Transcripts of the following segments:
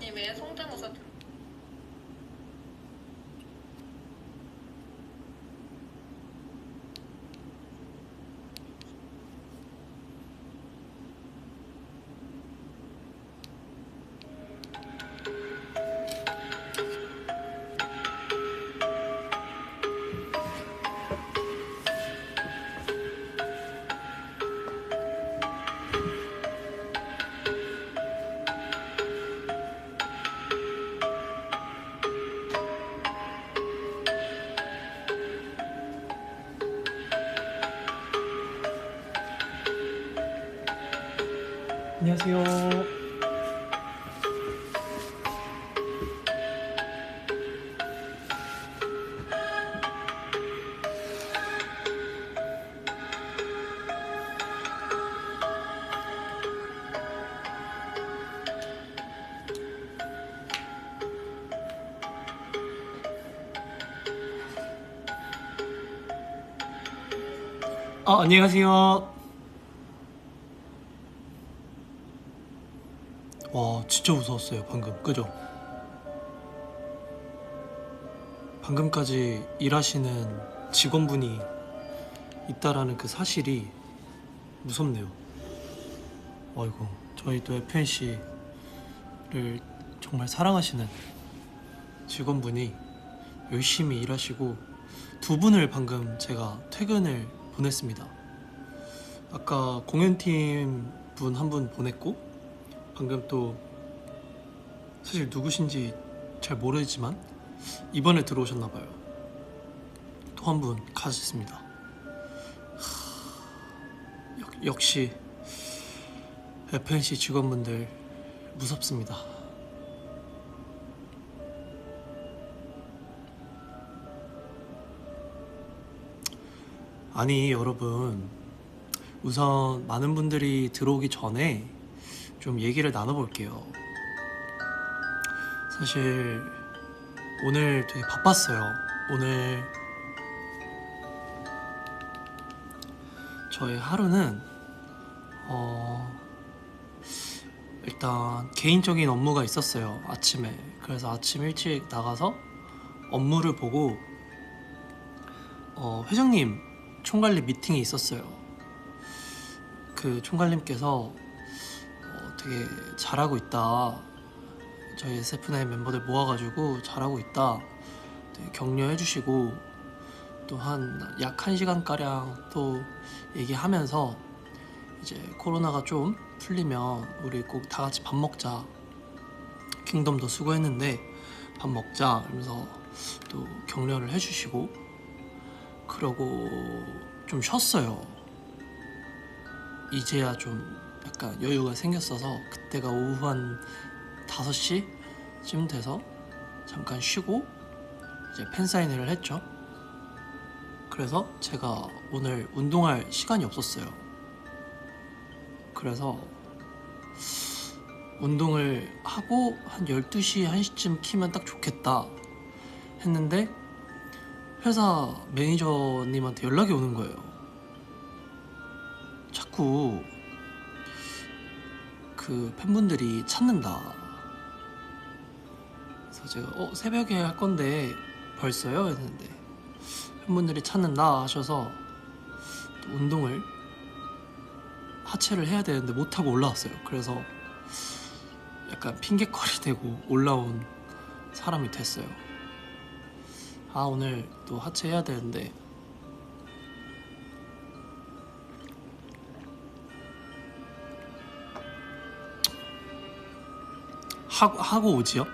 이은서님의 성대모사 안녕하세요. 안녕하세요. 와, 진짜 무서웠어요, 방금. 그죠? 방금까지 일하시는 직원분이 있다라는 그 사실이 무섭네요. 아이고, 저희 또 FNC를 정말 사랑하시는 직원분이 열심히 일하시고 두 분을 방금 제가 퇴근을 보냈습니다. 아까 공연팀 분 한 분 보냈고, 방금 또 사실 누구신지 잘 모르지만 이번에 들어오셨나봐요. 또 한 분 가셨습니다. 역시 FNC 직원분들 무섭습니다. 아니 여러분, 우선 많은 분들이 들어오기 전에 좀 얘기를 나눠볼게요. 사실 오늘 되게 바빴어요. 오늘 저의 하루는 일단 개인적인 업무가 있었어요, 아침에. 그래서 아침 일찍 나가서 업무를 보고 회장님 총괄님 미팅이 있었어요. 그 총괄님께서 되게 잘하고 있다, 저희 SF9 멤버들 모아가지고 잘하고 있다 되게 격려해 주시고, 또 약 1시간가량 또 얘기하면서 이제 코로나가 좀 풀리면 우리 꼭 다 같이 밥 먹자, 킹덤도 수고했는데 밥 먹자 이러면서 또 격려를 해주시고, 그러고 좀 쉬었어요. 이제야 좀 약간 여유가 생겼어서 그때가 오후 한 5시쯤 돼서 잠깐 쉬고 이제 팬사인회를 했죠. 그래서 제가 오늘 운동할 시간이 없었어요. 그래서 운동을 하고 한 12시, 1시쯤 키면 딱 좋겠다 했는데 회사 매니저님한테 연락이 오는 거예요. 자꾸 그 팬분들이 찾는다. 그래서 제가 새벽에 할 건데 벌써요? 했는데 팬분들이 찾는다 하셔서 또 운동을 하체를 해야 되는데 못하고 올라왔어요. 그래서 약간 핑계거리 대고 올라온 사람이 됐어요. 오늘 또 하체 해야 되는데 하고 오지요?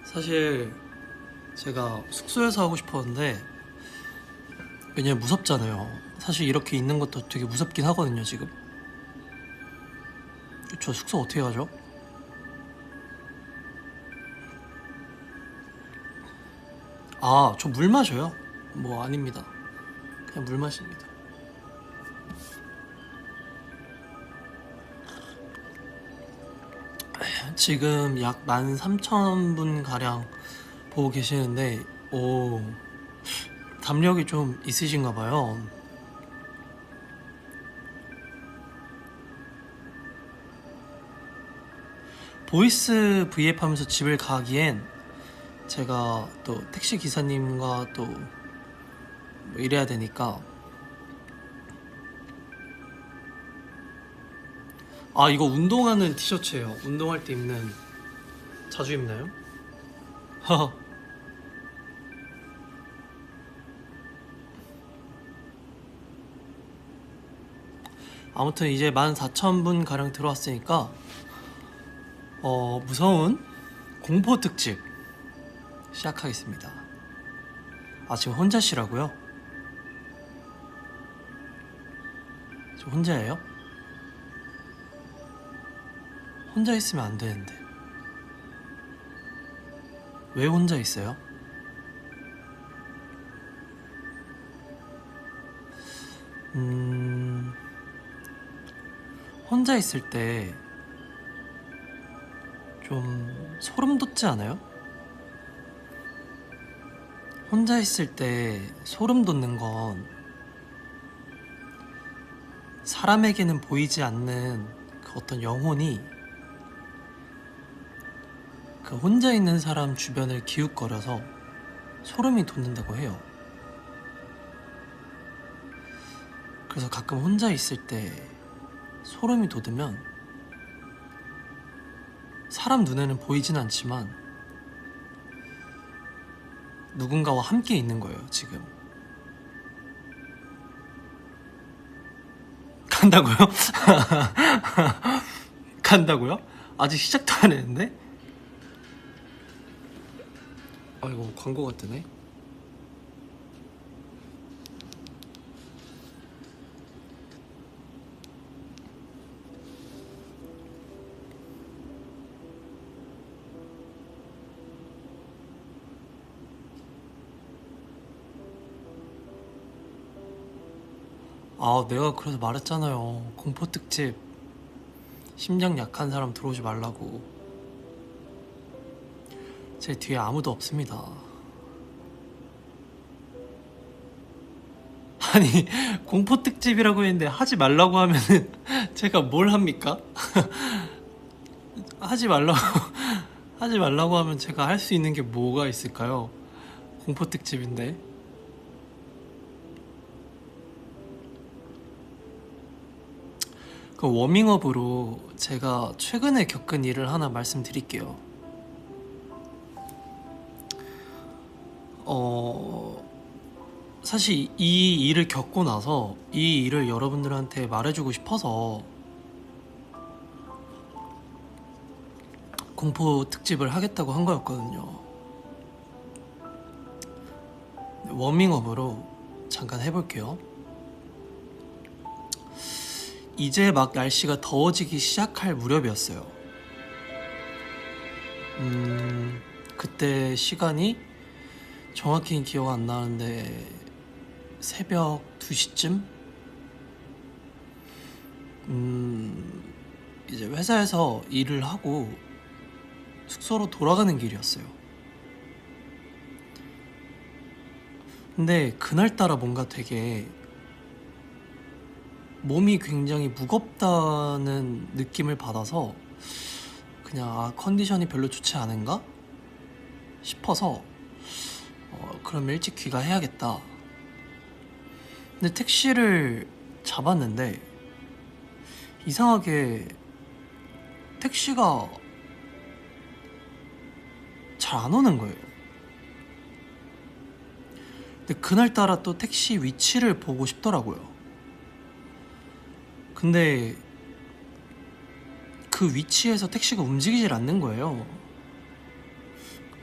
사실 제가 숙소에서 하고 싶었는데, 왜냐면 무섭잖아요. 사실 이렇게 있는 것도 되게 무섭긴 하거든요, 지금. 저 숙소 어떻게 가죠? 저 물 마셔요. 뭐 아닙니다. 그냥 물 마십니다. 지금 약 13,000분 가량 보고 계시는데, 오, 담력이 좀 있으신가 봐요. 보이스 V앱 하면서 집을 가기엔 제가 또 택시 기사님과 또 뭐 이래야 되니까. 아, 이거 운동하는 티셔츠예요. 운동할 때 입는. 자주 입나요? 허허. 아무튼 이제 14,000분 가량 들어왔으니까 무서운 공포 특집 시작하겠습니다. 아, 지금 혼자시라고요? 저 혼자예요? 혼자 있으면 안 되는데. 왜 혼자 있어요? 혼자 있을 때 좀 소름 돋지 않아요? 혼자 있을 때 소름 돋는 건 사람에게는 보이지 않는 그 어떤 영혼이 그 혼자 있는 사람 주변을 기웃거려서 소름이 돋는다고 해요. 그래서 가끔 혼자 있을 때 소름이 돋으면 사람 눈에는 보이진 않지만 누군가와 함께 있는 거예요, 지금. 간다고요? 간다고요? 아직 시작도 안 했는데? 아이고, 광고가 뜨네. 아, 내가 그래서 말했잖아요. 공포 특집 심장 약한 사람 들어오지 말라고. 제 뒤에 아무도 없습니다. 아니, 공포 특집이라고 했는데 하지 말라고 하면은 제가 뭘 합니까? 하지 말라고 하지 말라고 하면 제가 할 수 있는 게 뭐가 있을까요? 공포 특집인데. 그 워밍업으로 제가 최근에 겪은 일을 하나 말씀드릴게요. 사실 이 일을 겪고 나서 이 일을 여러분들한테 말해주고 싶어서 공포 특집을 하겠다고 한 거였거든요. 워밍업으로 잠깐 해볼게요. 이제 막 날씨가 더워지기 시작할 무렵이었어요. 그때 시간이 정확히는 기억 안 나는데 새벽 2시쯤? 이제 회사에서 일을 하고 숙소로 돌아가는 길이었어요. 근데 그날따라 뭔가 되게 몸이 굉장히 무겁다는 느낌을 받아서 그냥 컨디션이 별로 좋지 않은가 싶어서 그럼 일찍 귀가해야겠다. 근데 택시를 잡았는데 이상하게 택시가 잘 안 오는 거예요. 근데 그날따라 또 택시 위치를 보고 싶더라고요. 근데 그 위치에서 택시가 움직이질 않는 거예요.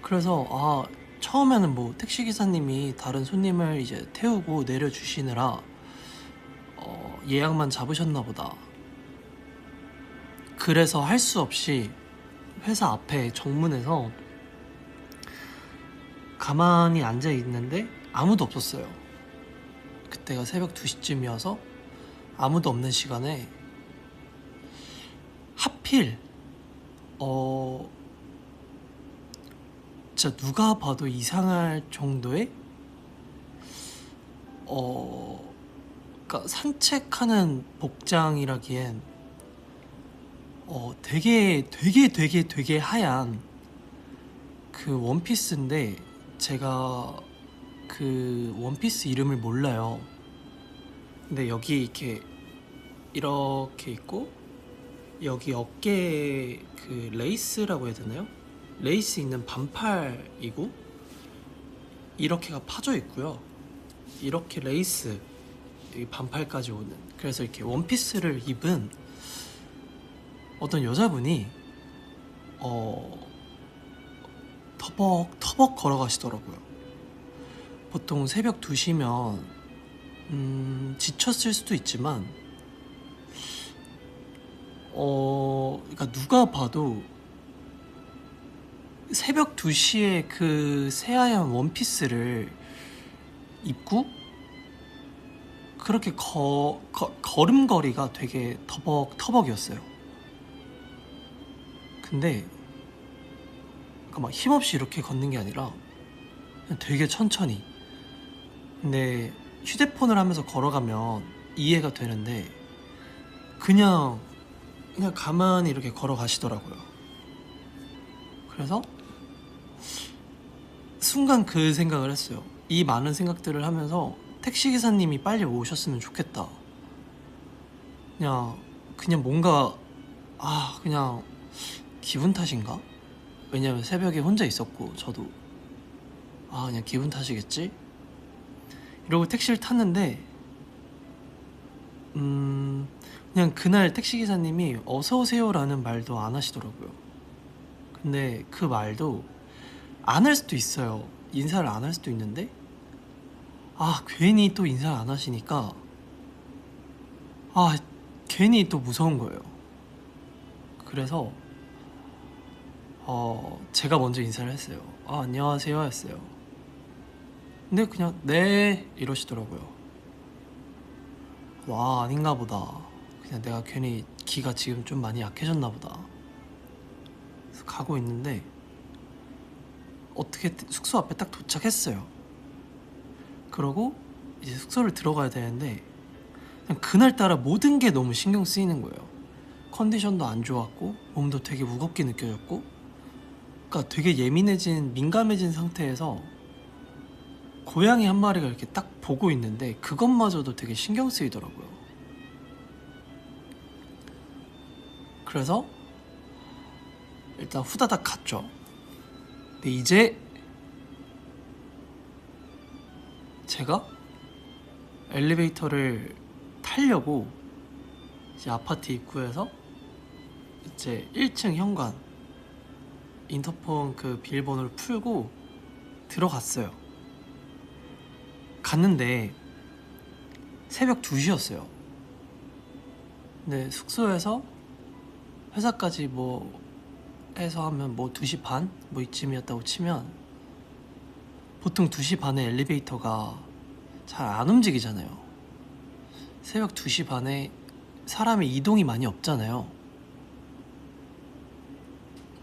그래서 처음에는 뭐 택시기사님이 다른 손님을 이제 태우고 내려주시느라 예약만 잡으셨나 보다. 그래서 할 수 없이 회사 앞에 정문에서 가만히 앉아 있는데 아무도 없었어요. 그때가 새벽 2시쯤이어서 아무도 없는 시간에 하필 어 진짜 누가 봐도 이상할 정도의 그러니까 산책하는 복장이라기엔 되게 하얀 그 원피스인데 제가 그 원피스 이름을 몰라요. 근데 여기 이렇게 있고 여기 어깨에 그 레이스라고 해야 되나요? 레이스 있는 반팔이고 이렇게가 파져 있고요. 이렇게 레이스 여기 반팔까지 오는, 그래서 이렇게 원피스를 입은 어떤 여자분이 터벅터벅 걸어가시더라고요. 보통 새벽 2시면 지쳤을 수도 있지만 그러니까 누가 봐도 새벽 2시에 그 새하얀 원피스를 입고 그렇게 걸음걸이가 되게 터벅터벅이었어요. 근데 그러니까 막 힘없이 이렇게 걷는 게 아니라 그냥 되게 천천히. 근데 휴대폰을 하면서 걸어가면 이해가 되는데 그냥 가만히 이렇게 걸어가시더라고요. 그래서 순간 그 생각을 했어요. 이 많은 생각들을 하면서 택시기사님이 빨리 오셨으면 좋겠다. 그냥 뭔가 그냥 기분 탓인가? 왜냐면 새벽에 혼자 있었고 저도 그냥 기분 탓이겠지? 이러고 택시를 탔는데 그냥 그날 택시기사님이 어서오세요 라는 말도 안 하시더라고요. 근데 그 말도 안 할 수도 있어요. 인사를 안 할 수도 있는데 괜히 또 인사를 안 하시니까 괜히 또 무서운 거예요. 그래서 제가 먼저 인사를 했어요. 안녕하세요 했어요. 근데 그냥 네 이러시더라고요. 아닌가 보다. 그냥 내가 괜히 기가 지금 좀 많이 약해졌나 보다. 그래서 가고 있는데 어떻게 숙소 앞에 딱 도착했어요. 그러고 이제 숙소를 들어가야 되는데 그냥 그날따라 모든 게 너무 신경 쓰이는 거예요. 컨디션도 안 좋았고 몸도 되게 무겁게 느껴졌고, 그러니까 되게 민감해진 상태에서 고양이 한 마리가 이렇게 딱 보고 있는데 그것마저도 되게 신경 쓰이더라고요. 그래서 일단 후다닥 갔죠. 근데 이제 제가 엘리베이터를 타려고 이제 아파트 입구에서 이제 1층 현관 인터폰 그 비밀번호를 풀고 들어갔어요. 갔는데 새벽 2시였어요. 근데 숙소에서 회사까지 해서 하면 2시 반? 이쯤이었다고 치면 보통 2시 반에 엘리베이터가 잘 안 움직이잖아요. 새벽 2시 반에 사람이 이동이 많이 없잖아요.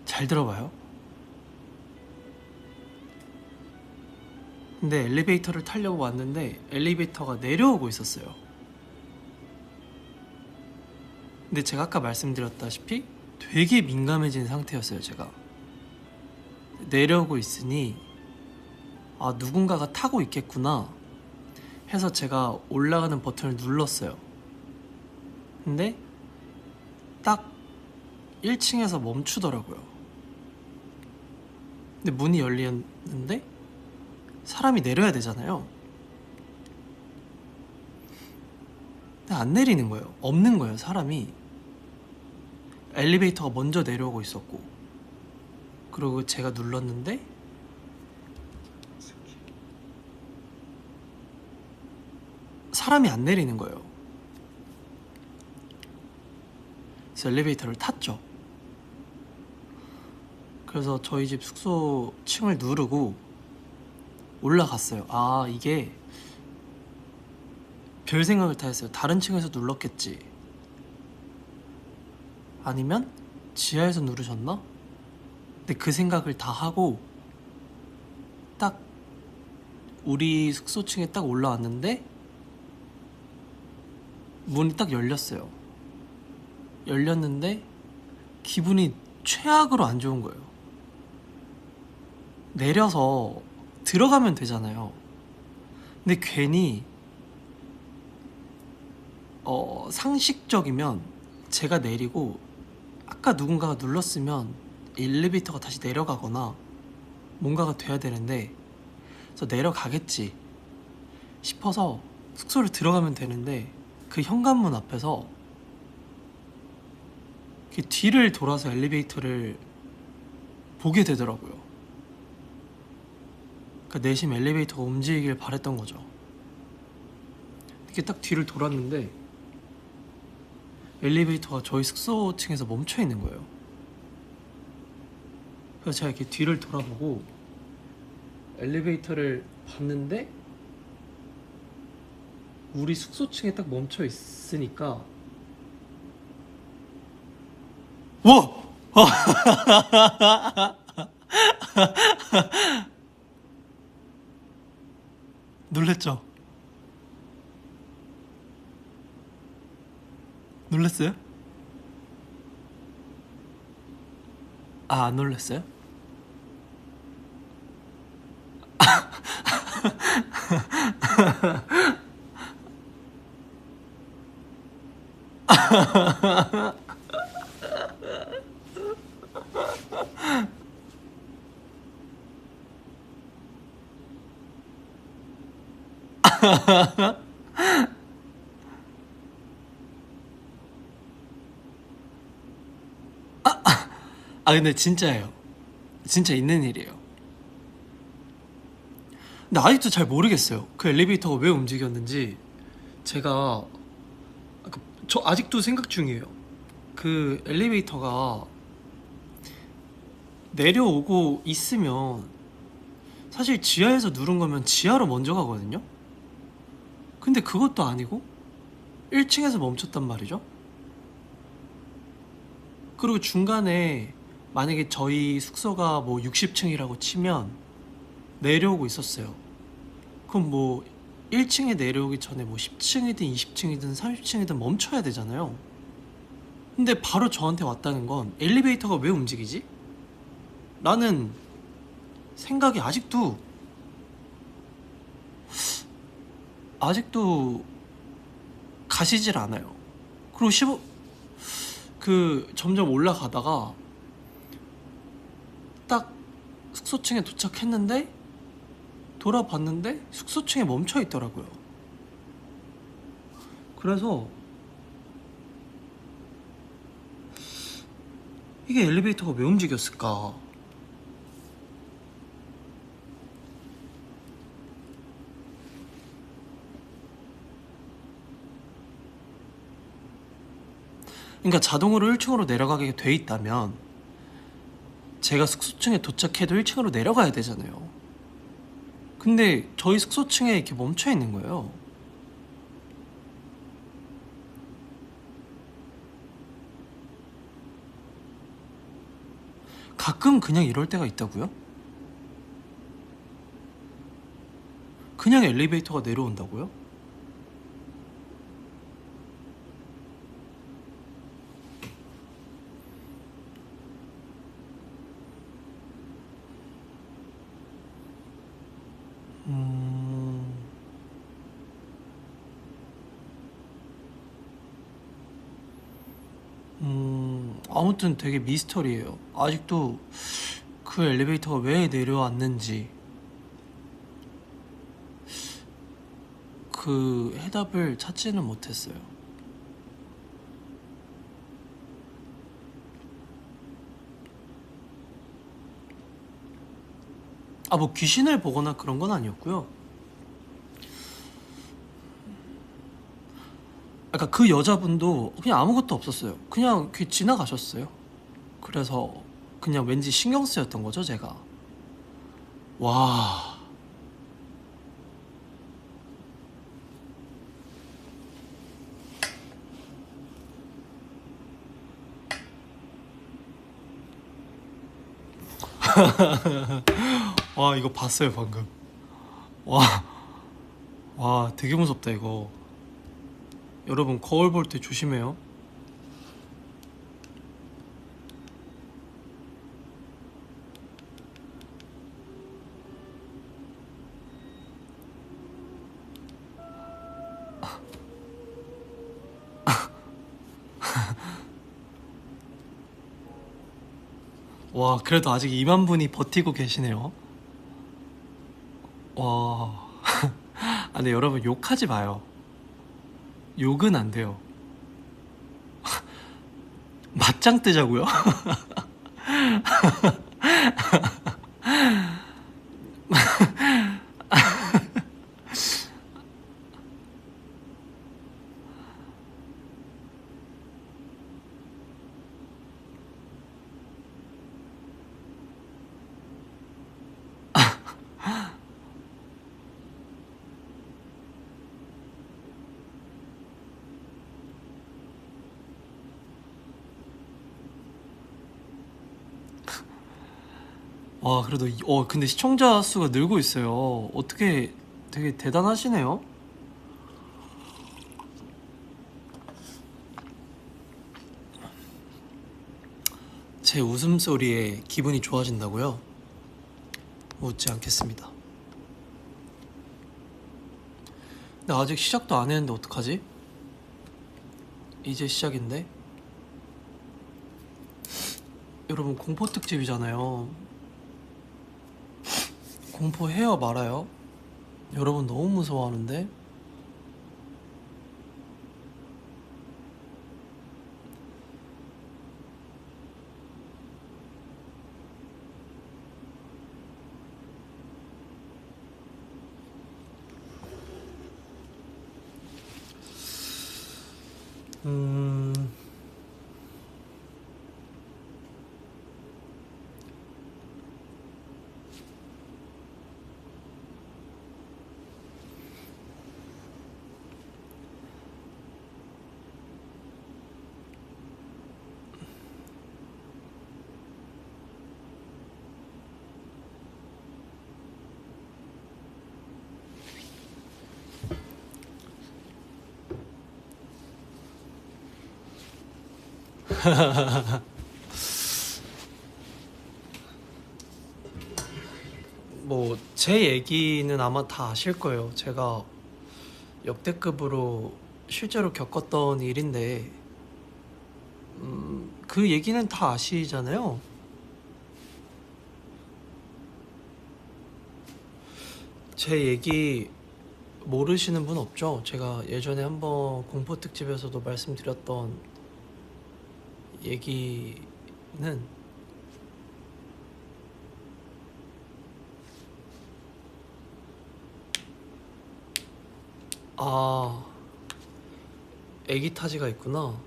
잘 들어봐요. 근데 엘리베이터를 타려고 왔는데 엘리베이터가 내려오고 있었어요. 근데 제가 아까 말씀드렸다시피 되게 민감해진 상태였어요. 제가 내려오고 있으니 누군가가 타고 있겠구나 해서 제가 올라가는 버튼을 눌렀어요. 근데 딱 1층에서 멈추더라고요. 근데 문이 열리는데 사람이 내려야 되잖아요. 근데 안 내리는 거예요. 없는 거예요, 사람이. 엘리베이터가 먼저 내려오고 있었고, 그리고 제가 눌렀는데 사람이 안 내리는 거예요. 그래서 엘리베이터를 탔죠. 그래서 저희 집 숙소 층을 누르고 올라갔어요. 이게 별 생각을 다 했어요. 다른 층에서 눌렀겠지, 아니면 지하에서 누르셨나? 근데 그 생각을 다 하고 딱 우리 숙소층에 딱 올라왔는데 문이 딱 열렸어요. 열렸는데 기분이 최악으로 안 좋은 거예요. 내려서 들어가면 되잖아요. 근데 괜히 상식적이면 제가 내리고 아까 누군가가 눌렀으면 엘리베이터가 다시 내려가거나 뭔가가 돼야 되는데, 그래서 내려가겠지 싶어서 숙소를 들어가면 되는데 그 현관문 앞에서 뒤를 돌아서 엘리베이터를 보게 되더라고요. 그러니까 내심 엘리베이터가 움직이길 바랬던 거죠. 이렇게 딱 뒤를 돌았는데 엘리베이터가 저희 숙소층에서 멈춰 있는 거예요. 그래서 제가 이렇게 뒤를 돌아보고 엘리베이터를 봤는데 우리 숙소층에 딱 멈춰 있으니까 와! 놀랬죠? 놀랬어요? 아, 안 놀랬어요? 아, 근데 진짜예요. 진짜 있는 일이에요. 근데 아직도 잘 모르겠어요. 그 엘리베이터가 왜 움직였는지. 제가 저 아직도 생각 중이에요. 그 엘리베이터가 내려오고 있으면 사실 지하에서 누른 거면 지하로 먼저 가거든요. 근데 그것도 아니고 1층에서 멈췄단 말이죠. 그리고 중간에 만약에 저희 숙소가 뭐 60층이라고 치면 내려오고 있었어요. 그럼 뭐 1층에 내려오기 전에 뭐 10층이든 20층이든 30층이든 멈춰야 되잖아요. 근데 바로 저한테 왔다는 건 엘리베이터가 왜 움직이지? 라는 생각이 아직도 가시질 않아요. 그리고 점점 올라가다가 딱 숙소층에 도착했는데 돌아봤는데 숙소층에 멈춰 있더라고요. 그래서 이게 엘리베이터가 왜 움직였을까? 그러니까 자동으로 1층으로 내려가게 돼 있다면 제가 숙소층에 도착해도 1층으로 내려가야 되잖아요. 근데 저희 숙소층에 이렇게 멈춰 있는 거예요. 가끔 그냥 이럴 때가 있다고요? 그냥 엘리베이터가 내려온다고요? 아무튼 되게 미스터리예요. 아직도 그 엘리베이터가 왜 내려왔는지 그 해답을 찾지는 못했어요. 뭐 귀신을 보거나 그런 건 아니었고요. 그러니까 그 여자분도 그냥 아무것도 없었어요. 그냥 지나가셨어요. 그래서 그냥 왠지 신경 쓰였던 거죠, 제가. 와. 와, 이거 봤어요 방금. 와, 와, 되게 무섭다 이거. 여러분 거울 볼 때 조심해요. 와, 그래도 아직 2만 분이 버티고 계시네요. 와. 아, 근데 여러분 욕하지 마요. 욕은 안 돼요. 맞짱 뜨자고요? 와, 그래도 근데 시청자 수가 늘고 있어요. 어떻게 되게 대단하시네요. 제 웃음소리에 기분이 좋아진다고요? 웃지 않겠습니다. 근데 아직 시작도 안 했는데 어떡하지? 이제 시작인데? 여러분 공포 특집이잖아요. 공포 해요 말아요? 여러분 너무 무서워하는데? 음... 뭐 제 얘기는 아마 다 아실 거예요. 제가 역대급으로 실제로 겪었던 일인데 그 얘기는 다 아시잖아요. 제 얘기 모르시는 분 없죠? 제가 예전에 한번 공포 특집에서도 말씀드렸던 얘기는 아, 애기 타지가 있구나.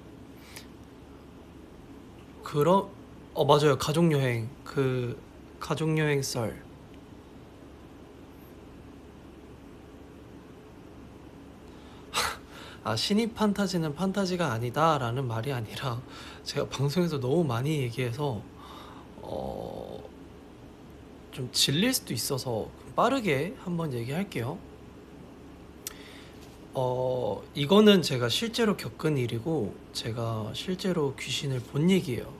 그럼 맞아요. 가족여행 그 가족여행 썰. 아, 신입 판타지는 판타지가 아니다라는 말이 아니라 제가 방송에서 너무 많이 얘기해서 어, 좀 질릴 수도 있어서 빠르게 한번 얘기할게요. 이거는 제가 실제로 겪은 일이고 제가 실제로 귀신을 본 얘기예요.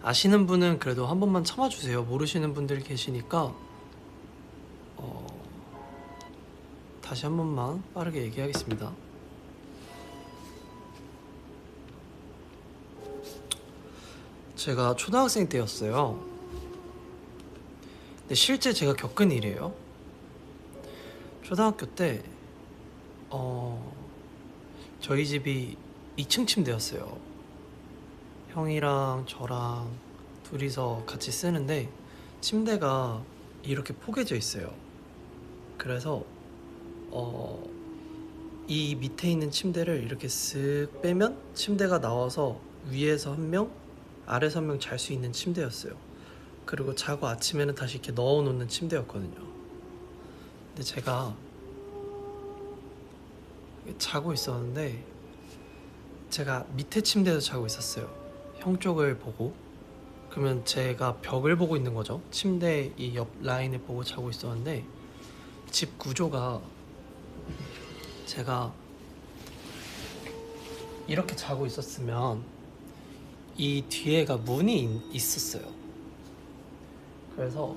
아시는 분은 그래도 한 번만 참아주세요. 모르시는 분들이 계시니까 다시 한 번만 빠르게 얘기하겠습니다. 제가 초등학생 때였어요. 근데 실제 제가 겪은 일이에요. 초등학교 때 저희 집이 2층 침대였어요. 형이랑 저랑 둘이서 같이 쓰는데 침대가 이렇게 포개져 있어요. 그래서 이 밑에 있는 침대를 이렇게 쓱 빼면 침대가 나와서 위에서 한 명, 아래서 한 명 잘 수 있는 침대였어요. 그리고 자고 아침에는 다시 이렇게 넣어놓는 침대였거든요. 근데 제가 자고 있었는데 제가 밑에 침대에서 자고 있었어요. 형 쪽을 보고. 그러면 제가 벽을 보고 있는 거죠. 침대 이 옆 라인을 보고 자고 있었는데 집 구조가 제가 이렇게 자고 있었으면 이 뒤에가 문이 있었어요. 그래서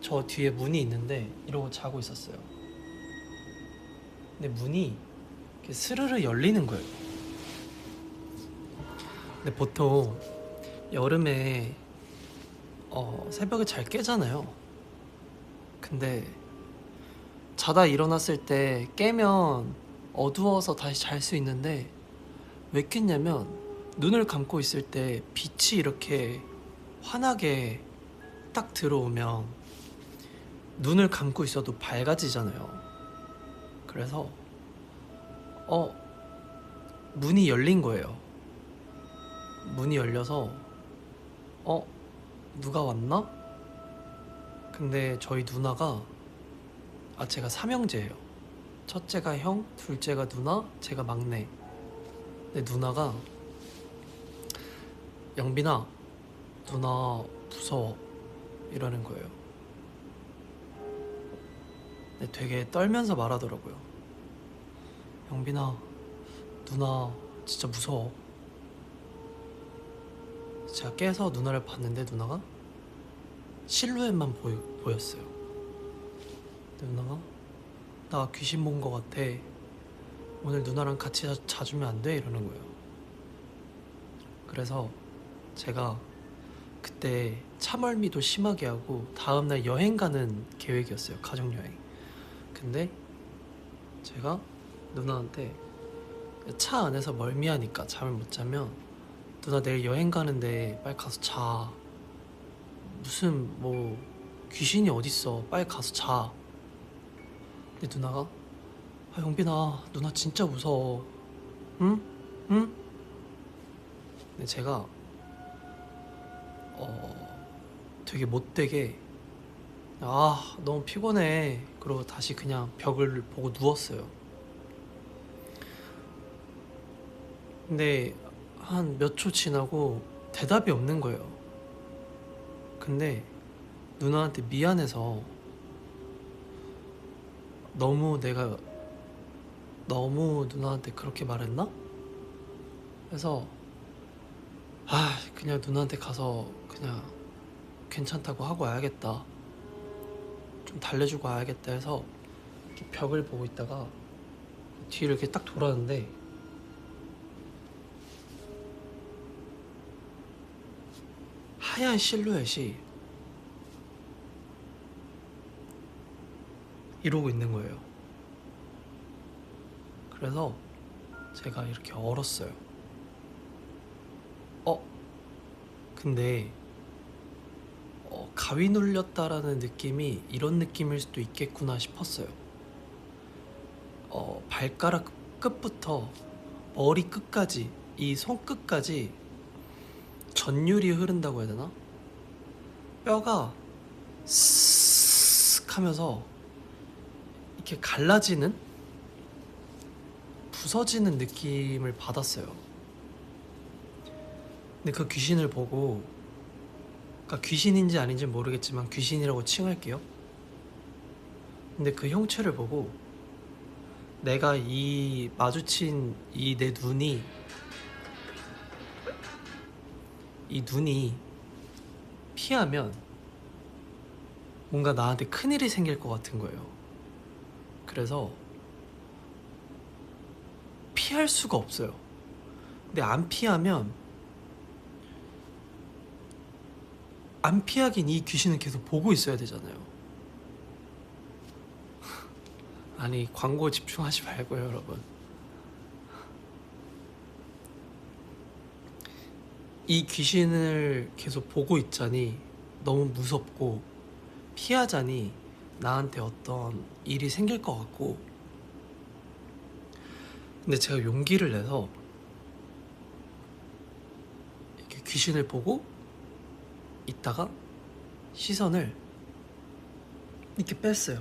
저 뒤에 문이 있는데 이러고 자고 있었어요. 근데 문이 이렇게 스르르 열리는 거예요. 근데 보통 여름에 새벽에 잘 깨잖아요. 근데 자다 일어났을 때 깨면 어두워서 다시 잘 수 있는데 왜 깼냐면 눈을 감고 있을 때 빛이 이렇게 환하게 딱 들어오면 눈을 감고 있어도 밝아지잖아요. 그래서 문이 열린 거예요. 문이 열려서 누가 왔나? 근데 저희 누나가 제가 삼형제예요. 첫째가 형, 둘째가 누나, 제가 막내. 근데 누나가 영빈아, 누나 무서워 이러는 거예요. 근데 되게 떨면서 말하더라고요. 영빈아, 누나 진짜 무서워. 제가 깨서 누나를 봤는데 누나가 실루엣만 보였어요. 근데 누나가 나 귀신 본 거 같아. 오늘 누나랑 같이 자주면 안 돼? 이러는 거예요. 그래서 제가 그때 차멀미도 심하게 하고 다음날 여행 가는 계획이었어요. 가족여행. 근데 제가 누나한테 차 안에서 멀미하니까 잠을 못 자면 누나 내일 여행 가는데 빨리 가서 자. 무슨 뭐 귀신이 어딨어. 빨리 가서 자. 근데 누나가 영빈아 누나 진짜 무서워. 응? 응? 근데 제가 되게 못되게 너무 피곤해 그러고 다시 그냥 벽을 보고 누웠어요. 근데 한 몇 초 지나고 대답이 없는 거예요. 근데 누나한테 미안해서 내가 너무 누나한테 그렇게 말했나? 그래서 그냥 누나한테 가서 그냥 괜찮다고 하고 와야겠다. 좀 달래주고 와야겠다 해서 이렇게 벽을 보고 있다가 뒤를 이렇게 딱 돌았는데 하얀 실루엣이 이러고 있는 거예요. 그래서 제가 이렇게 얼었어요. 근데 가위 눌렸다라는 느낌이 이런 느낌일 수도 있겠구나 싶었어요. 발가락 끝부터 머리 끝까지 이 손끝까지 전율이 흐른다고 해야 되나? 뼈가 쓱 하면서 이렇게 갈라지는? 부서지는 느낌을 받았어요. 근데 그 귀신을 보고, 그러니까 귀신인지 아닌지 모르겠지만 귀신이라고 칭할게요. 근데 그 형체를 보고 내가 마주친 내 눈이 피하면 뭔가 나한테 큰일이 생길 것 같은 거예요. 그래서 피할 수가 없어요. 근데 안 피하긴 이 귀신은 계속 보고 있어야 되잖아요. 아니 광고 집중하지 말고요 여러분. 이 귀신을 계속 보고 있자니 너무 무섭고 피하자니 나한테 어떤 일이 생길 것 같고. 근데 제가 용기를 내서 이렇게 귀신을 보고 있다가 시선을 이렇게 뺐어요.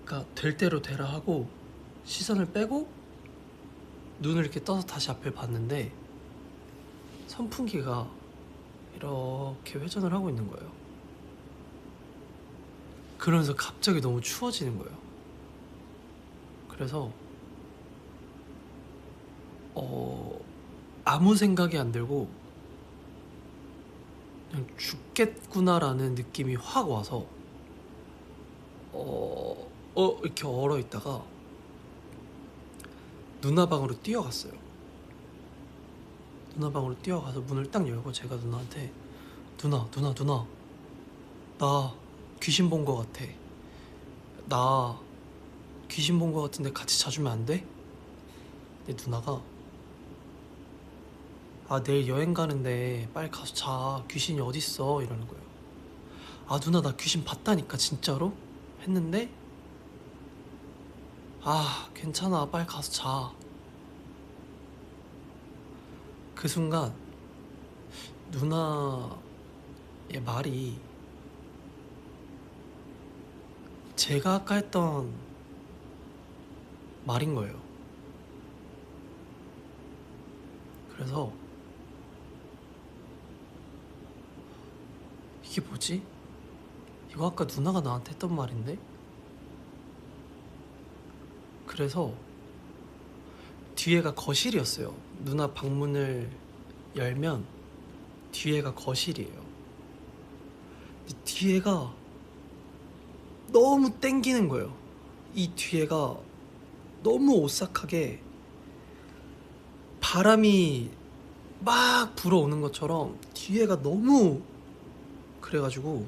그러니까 될 대로 되라 하고 시선을 빼고 눈을 이렇게 떠서 다시 앞을 봤는데 선풍기가 이렇게 회전을 하고 있는 거예요. 그러면서 갑자기 너무 추워지는 거예요. 그래서 아무 생각이 안 들고 그냥 죽겠구나라는 느낌이 확 와서 이렇게 얼어 있다가 누나 방으로 뛰어갔어요. 누나 방으로 뛰어가서 문을 딱 열고 제가 누나한테 누나 나 귀신 본 거 같아. 나 귀신 본 거 같은데 같이 자주면 안 돼? 근데 누나가 내일 여행 가는데 빨리 가서 자. 귀신이 어딨어? 이러는 거예요. 누나 나 귀신 봤다니까 진짜로? 했는데 괜찮아 빨리 가서 자. 그 순간 누나의 말이 제가 아까 했던 말인 거예요. 그래서 이게 뭐지? 이거 아까 누나가 나한테 했던 말인데? 그래서 뒤에가 거실이었어요. 누나 방문을 열면 뒤에가 거실이에요. 근데 뒤에가 너무 땡기는 거예요. 이 뒤에가 너무 오싹하게 바람이 막 불어오는 것처럼 뒤에가 너무 그래가지고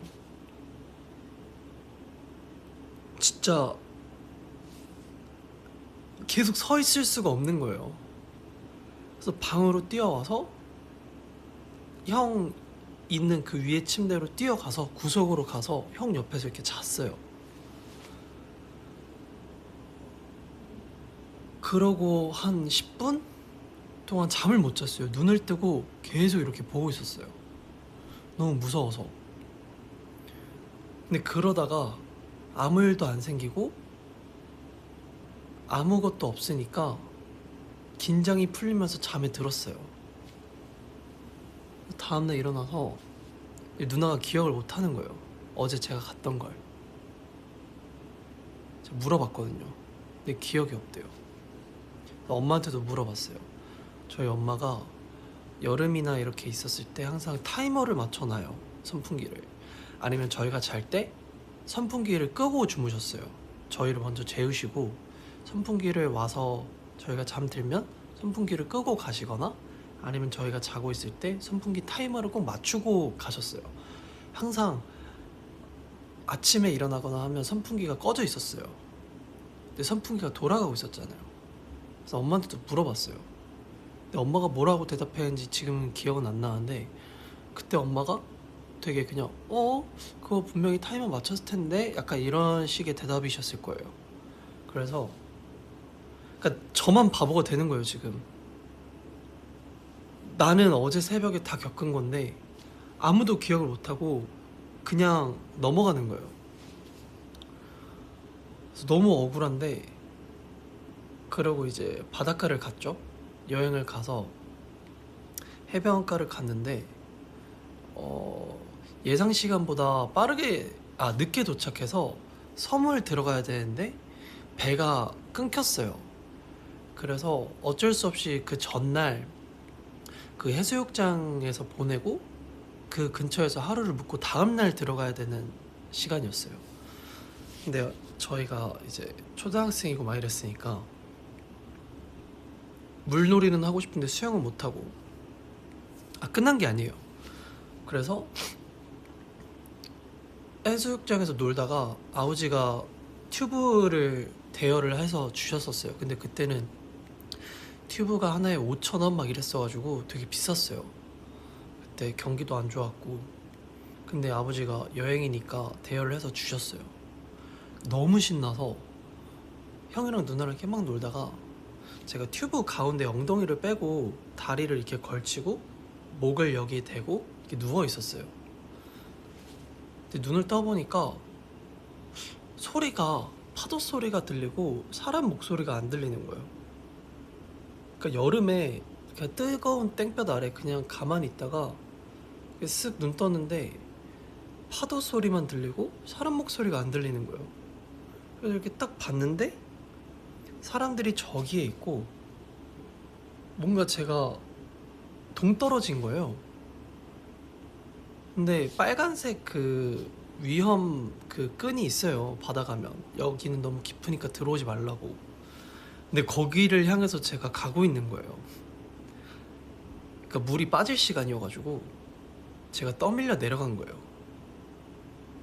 진짜 계속 서 있을 수가 없는 거예요. 그래서 방으로 뛰어와서 형 있는 그 위에 침대로 뛰어가서 구석으로 가서 형 옆에서 이렇게 잤어요. 그러고 한 10분 동안 잠을 못 잤어요. 눈을 뜨고 계속 이렇게 보고 있었어요. 너무 무서워서. 근데 그러다가 아무 일도 안 생기고 아무것도 없으니까 긴장이 풀리면서 잠에 들었어요. 다음날 일어나서 누나가 기억을 못 하는 거예요. 어제 제가 갔던 걸. 제가 물어봤거든요. 근데 기억이 없대요. 엄마한테도 물어봤어요. 저희 엄마가 여름이나 이렇게 있었을 때 항상 타이머를 맞춰놔요. 선풍기를. 아니면 저희가 잘 때 선풍기를 끄고 주무셨어요. 저희를 먼저 재우시고 선풍기를 와서 저희가 잠들면 선풍기를 끄고 가시거나 아니면 저희가 자고 있을 때 선풍기 타이머를 꼭 맞추고 가셨어요. 항상 아침에 일어나거나 하면 선풍기가 꺼져 있었어요. 근데 선풍기가 돌아가고 있었잖아요. 그래서 엄마한테도 물어봤어요. 근데 엄마가 뭐라고 대답했는지 지금은 기억은 안 나는데 그때 엄마가 되게 그냥 그거 분명히 타이머 맞췄을 텐데 약간 이런 식의 대답이셨을 거예요. 그래서 그러니까 저만 바보가 되는 거예요. 지금 나는 어제 새벽에 다 겪은 건데 아무도 기억을 못하고 그냥 넘어가는 거예요. 그래서 너무 억울한데 그러고 이제 바닷가를 갔죠. 여행을 가서 해변가를 갔는데 예상 시간보다 늦게 도착해서 섬을 들어가야 되는데 배가 끊겼어요. 그래서 어쩔 수 없이 그 전날 그 해수욕장에서 보내고 그 근처에서 하루를 묵고 다음날 들어가야 되는 시간이었어요. 근데 저희가 이제 초등학생이고 막 이랬으니까 물놀이는 하고 싶은데 수영은 못하고 끝난 게 아니에요. 그래서 해수욕장에서 놀다가 아버지가 튜브를 대여를 해서 주셨었어요. 근데 그때는 튜브가 하나에 5,000원 막 이랬어가지고 되게 비쌌어요. 그때 경기도 안 좋았고. 근데 아버지가 여행이니까 대여를 해서 주셨어요. 너무 신나서 형이랑 누나랑 이렇게 막 놀다가 제가 튜브 가운데 엉덩이를 빼고 다리를 이렇게 걸치고 목을 여기에 대고 이렇게 누워 있었어요. 근데 눈을 떠보니까 파도 소리가 들리고 사람 목소리가 안 들리는 거예요. 그러니까 여름에 그냥 뜨거운 땡볕 아래 그냥 가만히 있다가 쓱 눈 떴는데 파도 소리만 들리고 사람 목소리가 안 들리는 거예요. 그래서 이렇게 딱 봤는데 사람들이 저기에 있고 뭔가 제가 동떨어진 거예요. 근데 빨간색 그 위험 그 끈이 있어요. 바다 가면 여기는 너무 깊으니까 들어오지 말라고. 근데 거기를 향해서 제가 가고 있는 거예요. 그러니까 물이 빠질 시간이어가지고 제가 떠밀려 내려간 거예요.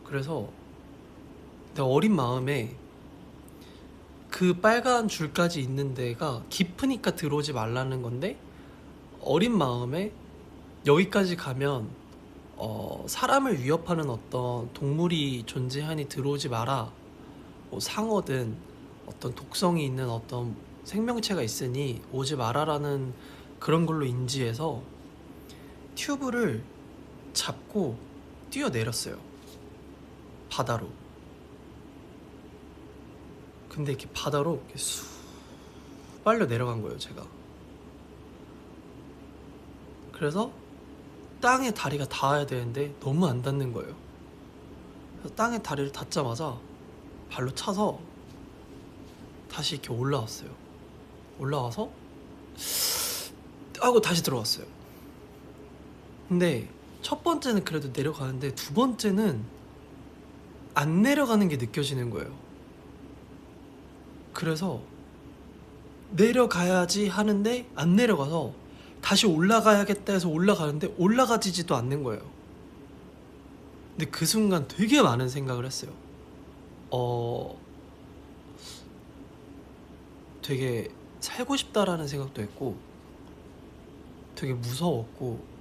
그래서 내가 어린 마음에 그 빨간 줄까지 있는 데가 깊으니까 들어오지 말라는 건데 어린 마음에 여기까지 가면 사람을 위협하는 어떤 동물이 존재하니 들어오지 마라. 뭐 상어든 어떤 독성이 있는 어떤 생명체가 있으니 오지 마라라는 그런 걸로 인지해서 튜브를 잡고 뛰어내렸어요. 바다로. 근데 이렇게 바다로 이렇게 쑥 빨려 내려간 거예요, 제가. 그래서 땅에 다리가 닿아야 되는데 너무 안 닿는 거예요. 그래서 땅에 다리를 닿자마자 발로 차서 다시 이렇게 올라왔어요. 올라와서 하고 다시 들어왔어요. 근데 첫 번째는 그래도 내려가는데 두 번째는 안 내려가는 게 느껴지는 거예요. 그래서 내려가야지 하는데 안 내려가서 다시 올라가야겠다 해서 올라가는데 올라가지지도 않는 거예요. 근데 그 순간 되게 많은 생각을 했어요. 되게 살고 싶다라는 생각도 했고 되게 무서웠고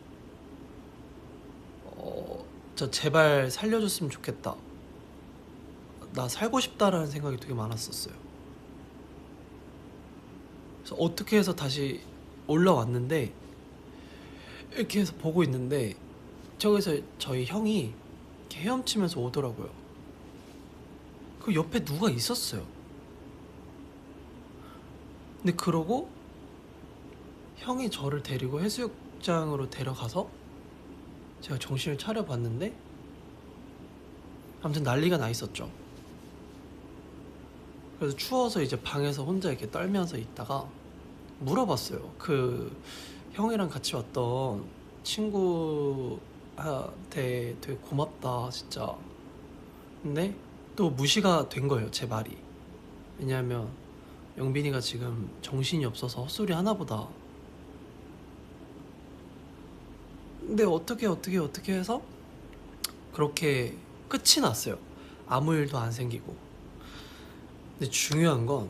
저 제발 살려줬으면 좋겠다. 나 살고 싶다라는 생각이 되게 많았었어요. 그래서 어떻게 해서 다시 올라왔는데 이렇게 해서 보고 있는데 저기서 저희 형이 이렇게 헤엄치면서 오더라고요. 그 옆에 누가 있었어요. 근데 그러고 형이 저를 데리고 해수욕장으로 데려가서 제가 정신을 차려봤는데 아무튼 난리가 나 있었죠. 그래서 추워서 이제 방에서 혼자 이렇게 떨면서 있다가 물어봤어요. 그 형이랑 같이 왔던 친구한테 되게 고맙다 진짜. 근데 또 무시가 된 거예요, 제 말이. 왜냐하면 영빈이가 지금 정신이 없어서 헛소리 하나 보다. 근데 어떻게 해서 그렇게 끝이 났어요. 아무 일도 안 생기고. 근데 중요한 건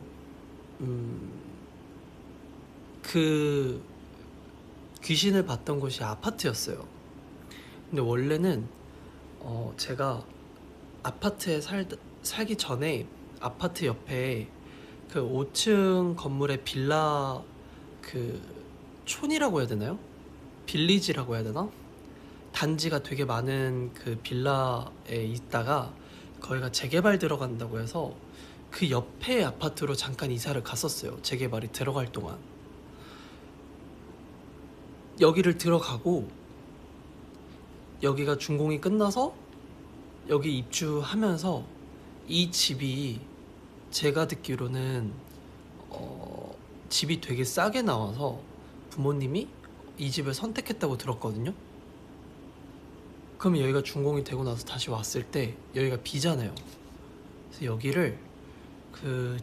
그 귀신을 봤던 곳이 아파트였어요. 근데 원래는 제가 아파트에 살기 전에 아파트 옆에 그 5층 건물의 빌라 그 촌이라고 해야 되나요? 빌리지라고 해야 되나? 단지가 되게 많은 그 빌라에 있다가 거기가 재개발 들어간다고 해서 그 옆에 아파트로 잠깐 이사를 갔었어요. 재개발이 들어갈 동안. 여기를 들어가고 여기가 준공이 끝나서 여기 입주하면서 이 집이 제가 듣기로는 집이 되게 싸게 나와서 부모님이 이 집을 선택했다고 들었거든요. 그럼 여기가 준공이 되고 나서 다시 왔을 때 여기가 비잖아요. 그래서 여기를 그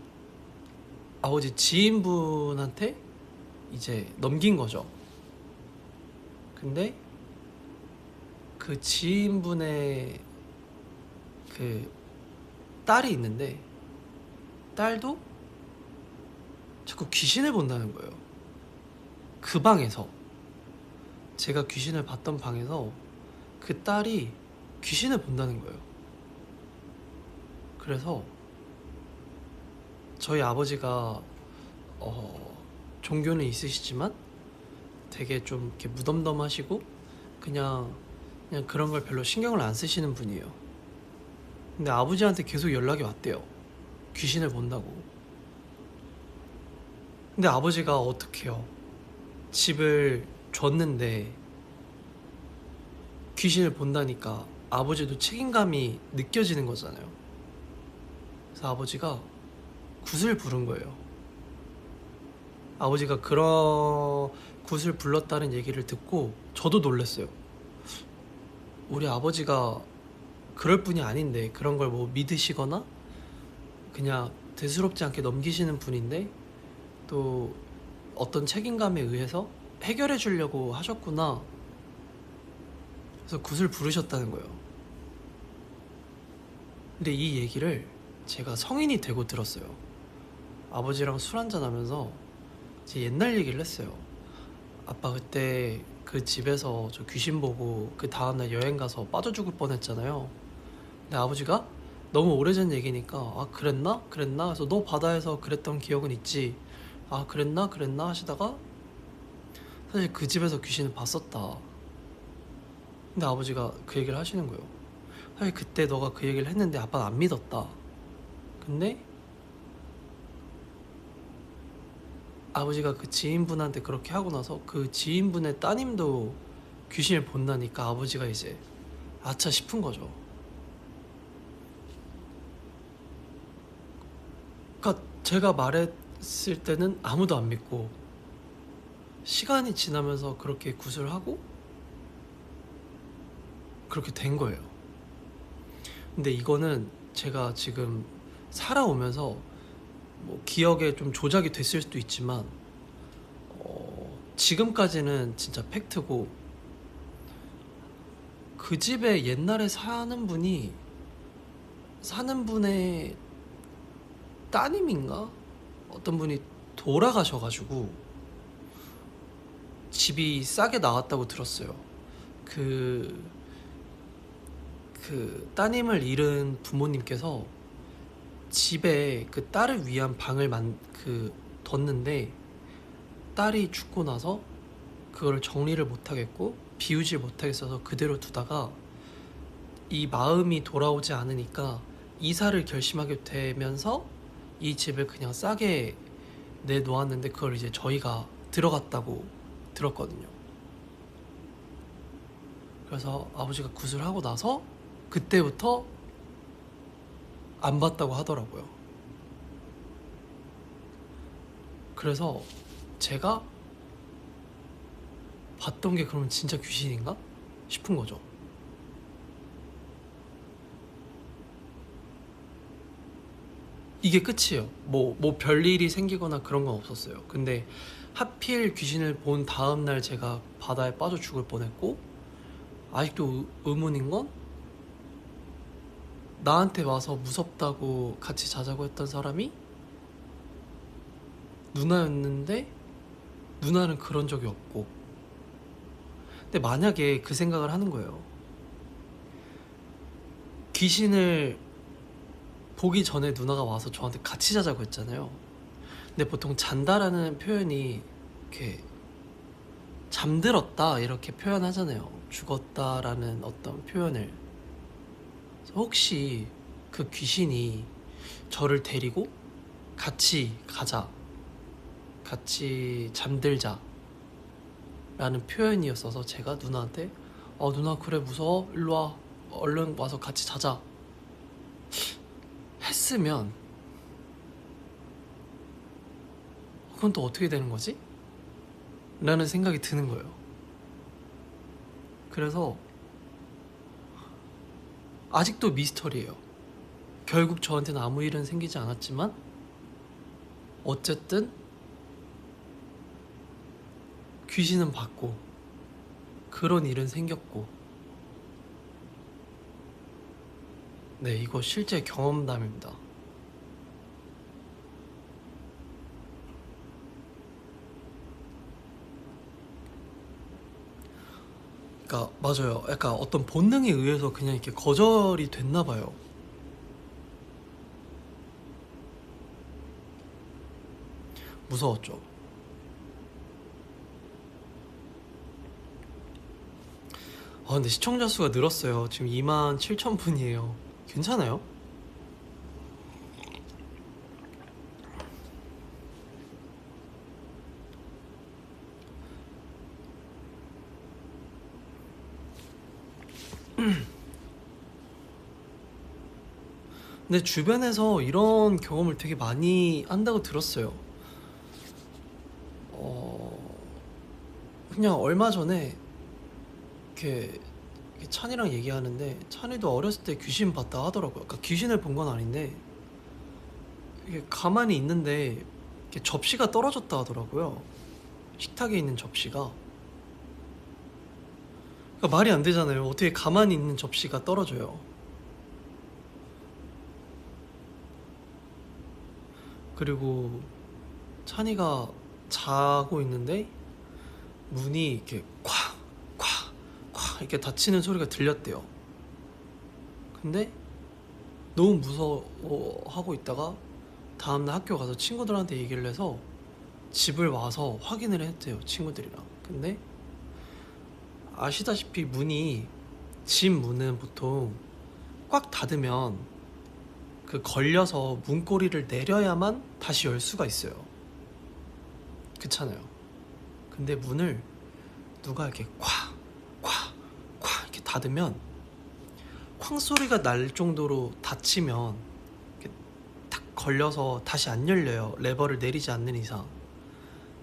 아버지 지인분한테 이제 넘긴 거죠. 근데 그 지인분의 그 딸이 있는데 딸도 자꾸 귀신을 본다는 거예요. 그 방에서 제가 귀신을 봤던 방에서 그 딸이 귀신을 본다는 거예요. 그래서 저희 아버지가 종교는 있으시지만 되게 좀 이렇게 무덤덤하시고 그냥 그런 걸 별로 신경을 안 쓰시는 분이에요. 근데 아버지한테 계속 연락이 왔대요. 귀신을 본다고. 근데 아버지가 어떡해요? 집을 줬는데 귀신을 본다니까 아버지도 책임감이 느껴지는 거잖아요. 그래서 아버지가 굿을 부른 거예요. 아버지가 그런 굿을 불렀다는 얘기를 듣고 저도 놀랐어요. 우리 아버지가 그럴 분이 아닌데, 그런 걸 뭐 믿으시거나 그냥 대수롭지 않게 넘기시는 분인데 또 어떤 책임감에 의해서 해결해 주려고 하셨구나. 그래서 굿을 부르셨다는 거예요. 근데 이 얘기를 제가 성인이 되고 들었어요. 아버지랑 술 한잔 하면서 제 옛날 얘기를 했어요. 아빠 그때 그 집에서 저 귀신 보고 그 다음날 여행 가서 빠져 죽을 뻔했잖아요. 근데 아버지가 너무 오래전 얘기니까 아 그랬나? 그랬나? 그래서 너 바다에서 그랬던 기억은 있지. 아 그랬나? 그랬나? 하시다가 사실 그 집에서 귀신을 봤었다. 근데 아버지가 그 얘기를 하시는 거예요. 사실 그때 너가 그 얘기를 했는데 아빠는 안 믿었다. 근데 아버지가 그 지인분한테 그렇게 하고 나서 그 지인분의 따님도 귀신을 본다니까 아버지가 이제 아차 싶은 거죠. 그러니까 제가 말했을 때는 아무도 안 믿고 시간이 지나면서 그렇게 구술하고 그렇게 된 거예요. 근데 이거는 제가 지금 살아오면서 뭐 기억에 좀 조작이 됐을 수도 있지만 지금까지는 진짜 팩트고, 그 집에 옛날에 사는 분의 따님인가? 어떤 분이 돌아가셔가지고 집이 싸게 나왔다고 들었어요. 그 따님을 잃은 부모님께서 집에 그 딸을 위한 방을 뒀는데 딸이 죽고 나서 그걸 정리를 못하겠고 비우질 못하겠어서 그대로 두다가 이 마음이 돌아오지 않으니까 이사를 결심하게 되면서 이 집을 그냥 싸게 내놓았는데 그걸 이제 저희가 들어갔다고 들었거든요. 그래서 아버지가 구슬하고 나서 그때부터 안 봤다고 하더라고요. 그래서 제가 봤던 게 그러면 진짜 귀신인가 싶은 거죠. 이게 끝이에요. 뭐 별일이 생기거나 그런 건 없었어요. 근데 하필 귀신을 본 다음날 제가 바다에 빠져 죽을 뻔했고, 아직도 의문인 건 나한테 와서 무섭다고 같이 자자고 했던 사람이 누나였는데 누나는 그런 적이 없고. 근데 만약에 그 생각을 하는 거예요. 귀신을 보기 전에 누나가 와서 저한테 같이 자자고 했잖아요. 근데 보통 잔다라는 표현이 이렇게 잠들었다 이렇게 표현하잖아요. 죽었다라는 어떤 표현을. 혹시 그 귀신이 저를 데리고 같이 가자, 같이 잠들자 라는 표현이었어서 제가 누나한테 누나 그래 무서워? 일로와, 얼른 와서 같이 자자 했으면 그건 또 어떻게 되는 거지? 라는 생각이 드는 거예요. 그래서 아직도 미스터리예요. 결국 저한테는 아무 일은 생기지 않았지만 어쨌든 귀신은 봤고 그런 일은 생겼고. 네, 이거 실제 경험담입니다. 그러니까 맞아요. 약간 어떤 본능에 의해서 그냥 이렇게 거절이 됐나 봐요. 무서웠죠. 근데 시청자 수가 늘었어요. 지금 27,000분이에요. 괜찮아요? 근데 주변에서 이런 경험을 되게 많이 한다고 들었어요. 그냥 얼마 전에 이렇게 찬이랑 얘기하는데 찬이도 어렸을 때 귀신 봤다 하더라고요. 그러니까 귀신을 본 건 아닌데 이게 가만히 있는데 이렇게 접시가 떨어졌다 하더라고요. 식탁에 있는 접시가. 그러니까 말이 안 되잖아요. 어떻게 가만히 있는 접시가 떨어져요. 그리고 찬이가 자고 있는데 문이 이렇게 콱 이렇게 닫히는 소리가 들렸대요. 근데 너무 무서워하고 있다가 다음날 학교 가서 친구들한테 얘기를 해서 집을 와서 확인을 했대요, 친구들이랑. 근데 아시다시피 집 문은 보통 꽉 닫으면 그 걸려서 문고리를 내려야만 다시 열 수가 있어요. 그렇잖아요. 근데 문을 누가 이렇게 콱 이렇게 닫으면 쾅 소리가 날 정도로 닫히면 이렇게 탁 걸려서 다시 안 열려요. 레버를 내리지 않는 이상.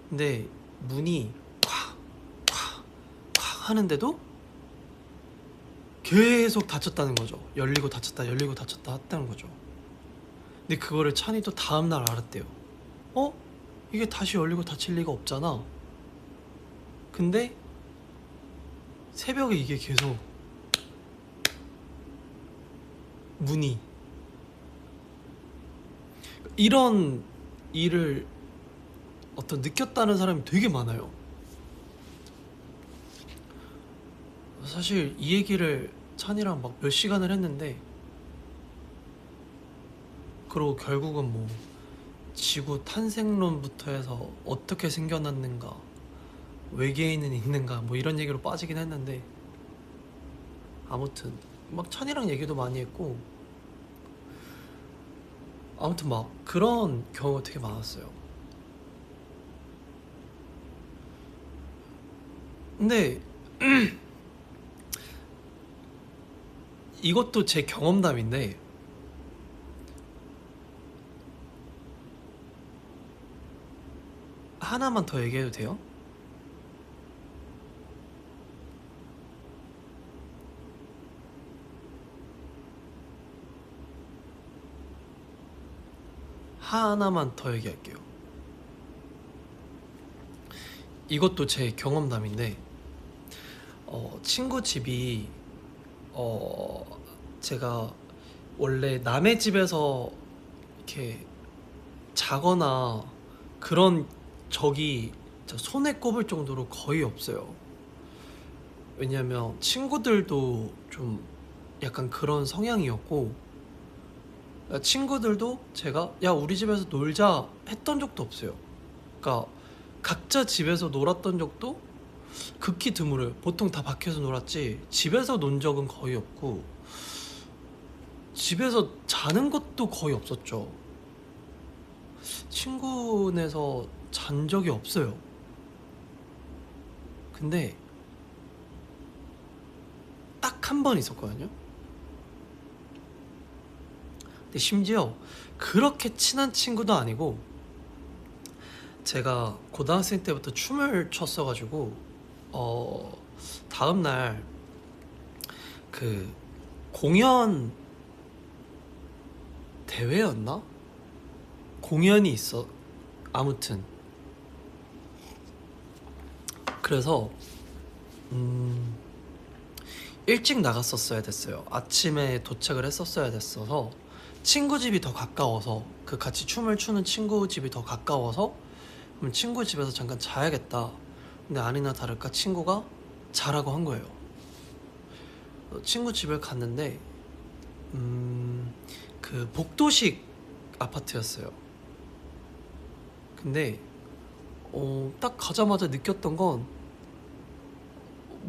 근데 문이 콱 하는데도 계속 닫혔다는 거죠. 열리고 닫혔다 열리고 닫혔다 했다는 거죠. 근데 그거를 찬이 또 다음날 알았대요. 이게 다시 열리고 닫힐 리가 없잖아. 근데 새벽에 이게 계속 문이 이런 일을 느꼈다는 사람이 되게 많아요. 사실 이 얘기를 찬이랑 막 몇 시간을 했는데 그리고 결국은 뭐 지구 탄생론부터 해서 어떻게 생겨났는가, 외계인은 있는가, 뭐 이런 얘기로 빠지긴 했는데 아무튼 막 찬이랑 얘기도 많이 했고 아무튼 막 그런 경우가 되게 많았어요. 근데 이것도 제 경험담인데 하나만 더 얘기해도 돼요? 하나만 더 얘기할게요. 이것도 제 경험담인데 친구 집이 제가 원래 남의 집에서 이렇게 자거나 그런 적이 손에 꼽을 정도로 거의 없어요. 왜냐면 친구들도 좀 약간 그런 성향이었고 친구들도 제가 야 우리 집에서 놀자 했던 적도 없어요. 그러니까 각자 집에서 놀았던 적도 극히 드물어요. 보통 다 밖에서 놀았지 집에서 논 적은 거의 없고 집에서 자는 것도 거의 없었죠. 친구네서 잔 적이 없어요. 근데 딱 한 번 있었거든요. 근데 심지어 그렇게 친한 친구도 아니고 제가 고등학생 때부터 춤을 췄어가지고 다음날 그 공연 대회였나? 공연이 있어. 아무튼 그래서 일찍 나갔었어야 됐어요. 아침에 도착을 했었어야 됐어서 친구 집이 더 가까워서 그 같이 춤을 추는 친구 집이 더 가까워서 그럼 친구 집에서 잠깐 자야겠다. 근데 아니나 다를까 친구가 자라고 한 거예요. 친구 집을 갔는데 그 복도식 아파트였어요. 근데 딱 가자마자 느꼈던 건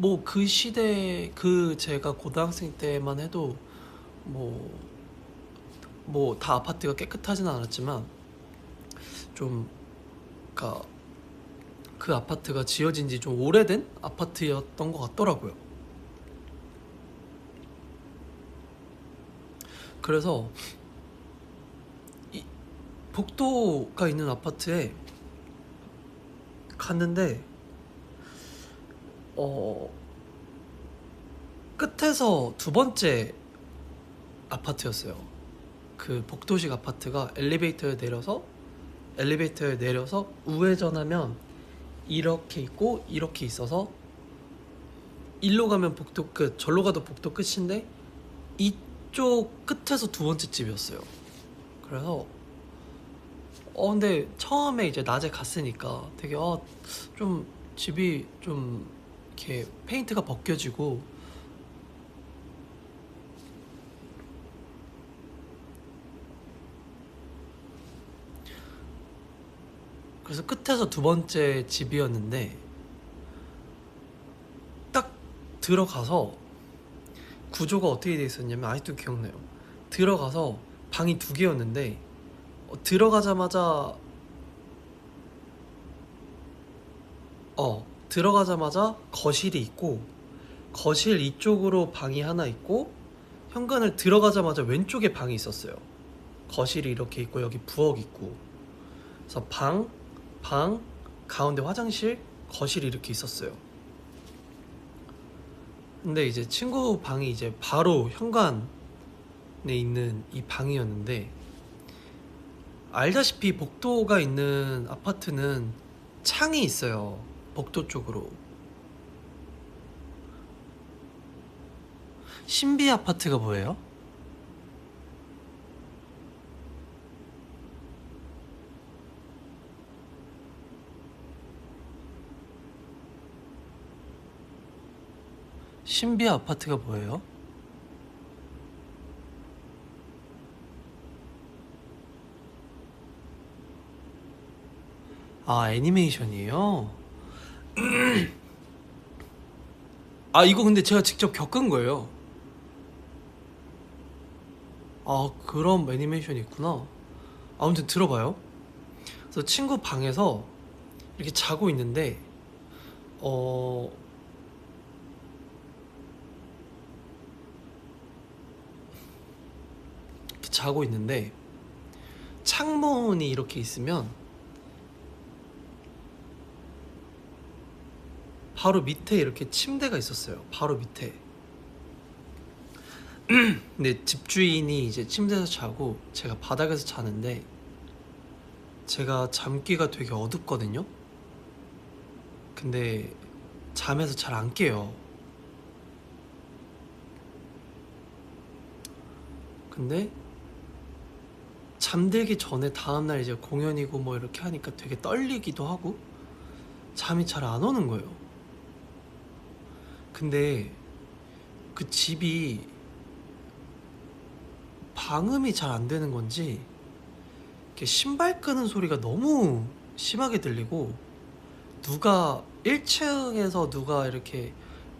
뭐 그 시대 그 제가 고등학생 때만 해도 뭐 다 아파트가 깨끗하진 않았지만 좀 그러니까 그 아파트가 지어진 지 좀 오래된 아파트였던 것 같더라고요. 그래서 이 복도가 있는 아파트에 갔는데 끝에서 두 번째 아파트였어요. 그 복도식 아파트가 엘리베이터에 내려서 우회전하면 이렇게 있고 이렇게 있어서 일로 가면 복도 끝, 절로 가도 복도 끝인데 이쪽 끝에서 두 번째 집이었어요. 그래서 근데 처음에 이제 낮에 갔으니까 되게 좀 집이 좀 이렇게 페인트가 벗겨지고 그래서 끝에서 두 번째 집이었는데 딱 들어가서 구조가 어떻게 돼 있었냐면 아직도 기억나요. 들어가서 방이 두 개였는데 들어가자마자 거실이 있고 거실 이쪽으로 방이 하나 있고 현관을 들어가자마자 왼쪽에 방이 있었어요. 거실이 이렇게 있고 여기 부엌 있고 그래서 방, 가운데 화장실, 거실이 이렇게 있었어요. 근데 이제 친구 방이 이제 바로 현관에 있는 이 방이었는데 알다시피 복도가 있는 아파트는 창이 있어요. 복도 쪽으로. 신비 아파트가 뭐예요? 신비 아파트가 뭐예요? 아, 애니메이션이에요? 아, 이거 근데 제가 직접 겪은 거예요. 아, 그런 애니메이션이 있구나. 아무튼 들어봐요. 그래서 친구 방에서 이렇게 자고 있는데, 어, 이렇게 자고 있는데, 창문이 이렇게 있으면, 바로 밑에 이렇게 침대가 있었어요. 바로 밑에. 근데 집주인이 이제 침대에서 자고 제가 바닥에서 자는데 제가 잠귀가 되게 어둡거든요. 근데 잠에서 잘 안 깨요. 근데 잠들기 전에 다음날 이제 공연이고 뭐 이렇게 하니까 되게 떨리기도 하고 잠이 잘 안 오는 거예요. 근데 그 집이 방음이 잘 안 되는 건지 이렇게 신발 끄는 소리가 너무 심하게 들리고 누가 1층에서 누가 이렇게